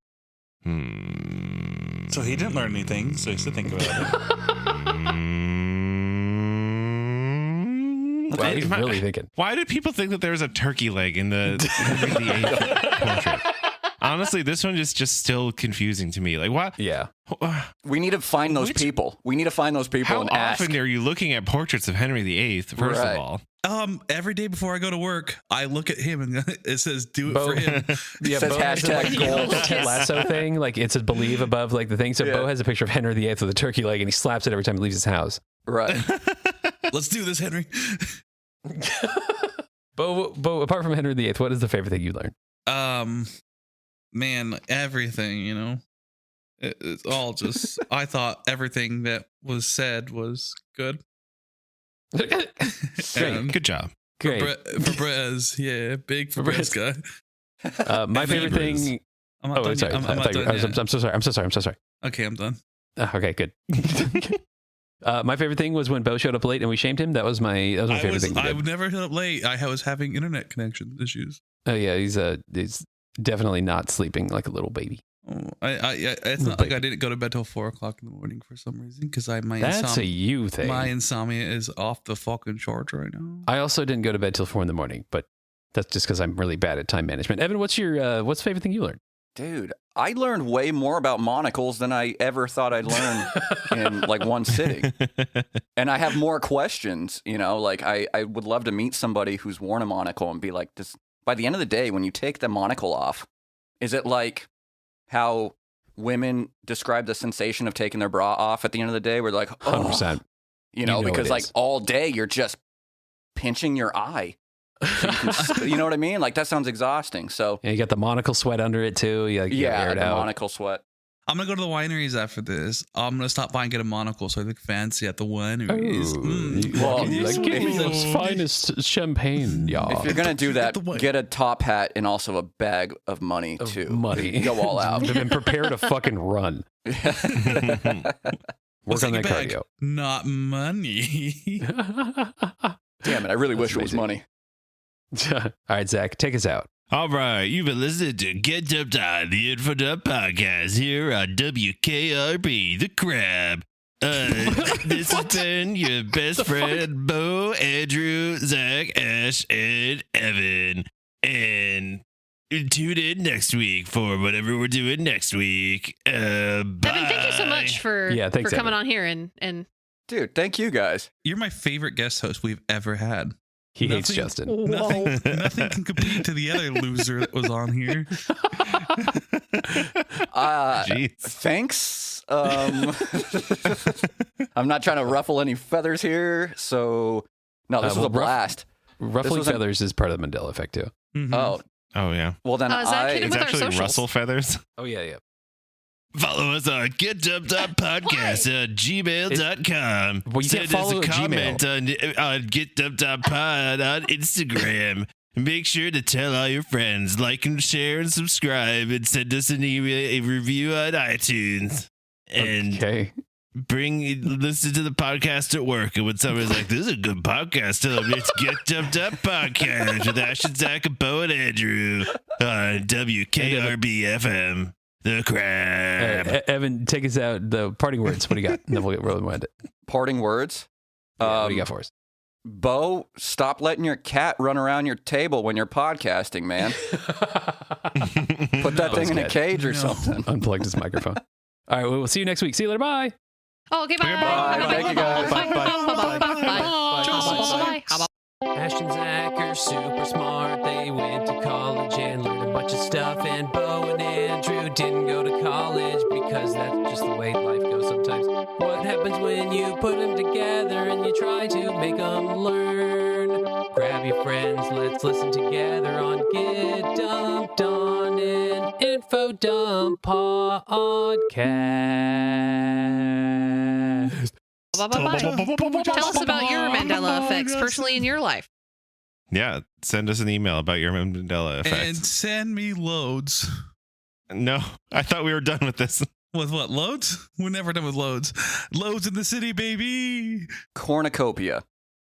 So he didn't learn anything, so he should think about it. Wow, he's really thinking. Why did people think that there was a turkey leg in the Henry VIII portrait? Honestly, this one is just still confusing to me. Like, what? Yeah. We need to find those people. We need to find those people How and ask. often are you looking at portraits of Henry VIII? First Right. of all, Every day before I go to work, I look at him and it says, "Do it Bo- for him." Yeah, Says Bo has hashtag like, goals. the Ted Lasso thing. Like it's a believe above like the thing. So Yeah. Bo has a picture of Henry VIII with a turkey leg, and he slaps it every time he leaves his house. Right. Let's do this, Henry. Bo, apart from Henry VIII, what is the favorite thing you learned? Man, everything, you know, it's all just. I thought everything that was said was good. Great. good job. Great. Febreze, yeah, big Febreze guy. My favorite thing. I'm not Oh, done sorry. yet. I'm I not thought you- done yet. I'm so sorry. I'm so sorry. Okay, I'm done. Okay, good. My favorite thing was when Bo showed up late and we shamed him. That was my favorite thing. we I did. never hit up late. I was having internet connection issues. Oh yeah, he's definitely not sleeping like a little baby. Oh, it's not like I didn't go to bed till 4:00 in the morning for some reason because That's a you thing. my insomnia is off the fucking charts right now. I also didn't go to bed till 4 a.m, but that's just because I'm really bad at time management. Evan, what's the favorite thing you learned? Dude, I learned way more about monocles than I ever thought I'd learn in like one sitting. And I have more questions, you know, like I would love to meet somebody who's worn a monocle and be like, by the end of the day, when you take the monocle off, is it like how women describe the sensation of taking their bra off at the end of the day? We're like, 100%. you know, You know because it like is. all day you're just pinching your eye. So you know what I mean? Like that sounds exhausting. So And you got the monocle sweat under it too. You gotta yeah, air it the out. monocle sweat. I'm gonna go to the wineries after this. I'm gonna stop by and get a monocle so I look fancy at the wineries. Well, like, give me if- the finest champagne, y'all. If you're gonna do that, Get the get a top hat and also a bag of money Of too. money. Go all out. Then prepare to fucking run. Work What's on in that your bag? cardio. Not money. Damn it! I really wish it was amazing. money. All right, Zach, take us out. All right, you've been listening to Get Dumped On, the Info Dump podcast here on WKRB, The Crab. This has been your best friend, Bo, Andrew, Zach, Ash, and Evan. And tune in next week for whatever we're doing next week. Bye. Evan, thank you so much for Thanks, coming Evan. on here and Dude, thank you guys. You're my favorite guest host we've ever had. He hates Justin. Nothing can compete to the other loser that was on here. Jeez. Thanks. I'm not trying to ruffle any feathers here. So, no, this was a blast. Ruffling feathers is part of the Mandela Effect, too. Mhm. Oh, yeah. Well, then is that hidden It's with our actually socials? Russell feathers. Oh, yeah. Follow us on getdumped.podcast@gmail.com. Well, you can't Send us follow a at comment on getdumped.pod on Instagram. Make sure to tell all your friends, like and share and subscribe, and send us an email, a review on iTunes. And Okay. listen to the podcast at work, and when somebody's like, "This is a good podcast," tell them it's Get Dumped Up Podcast with Ash and Zach and Bo and Andrew on WKRB FM. The crab. Evan, take us out. The parting words. What do you got? And then we'll wind it. parting words. What do you got for us? Bo, stop letting your cat run around your table when you're podcasting, man. Put that thing in a cage or something. Unplugged his microphone. All right, we'll see you next week. See you later. Bye. Oh, okay, bye. Bye. Thank you, guys. Bye. Ash and Zach are super smart. They went to college and learned a bunch of stuff. And Bo and Andrew didn't go to college because that's just the way life goes sometimes. What happens when you put them together and you try to make them learn? Grab your friends, let's listen together on Get Dumped on an Info Dump podcast. Tell us about your Mandela effects personally in your life. Yeah, send us an email about your Mandela effect. And send me loads. No, I thought we were done with this. With what? Loads? We're never done with loads. Loads in the city, baby. Cornucopia.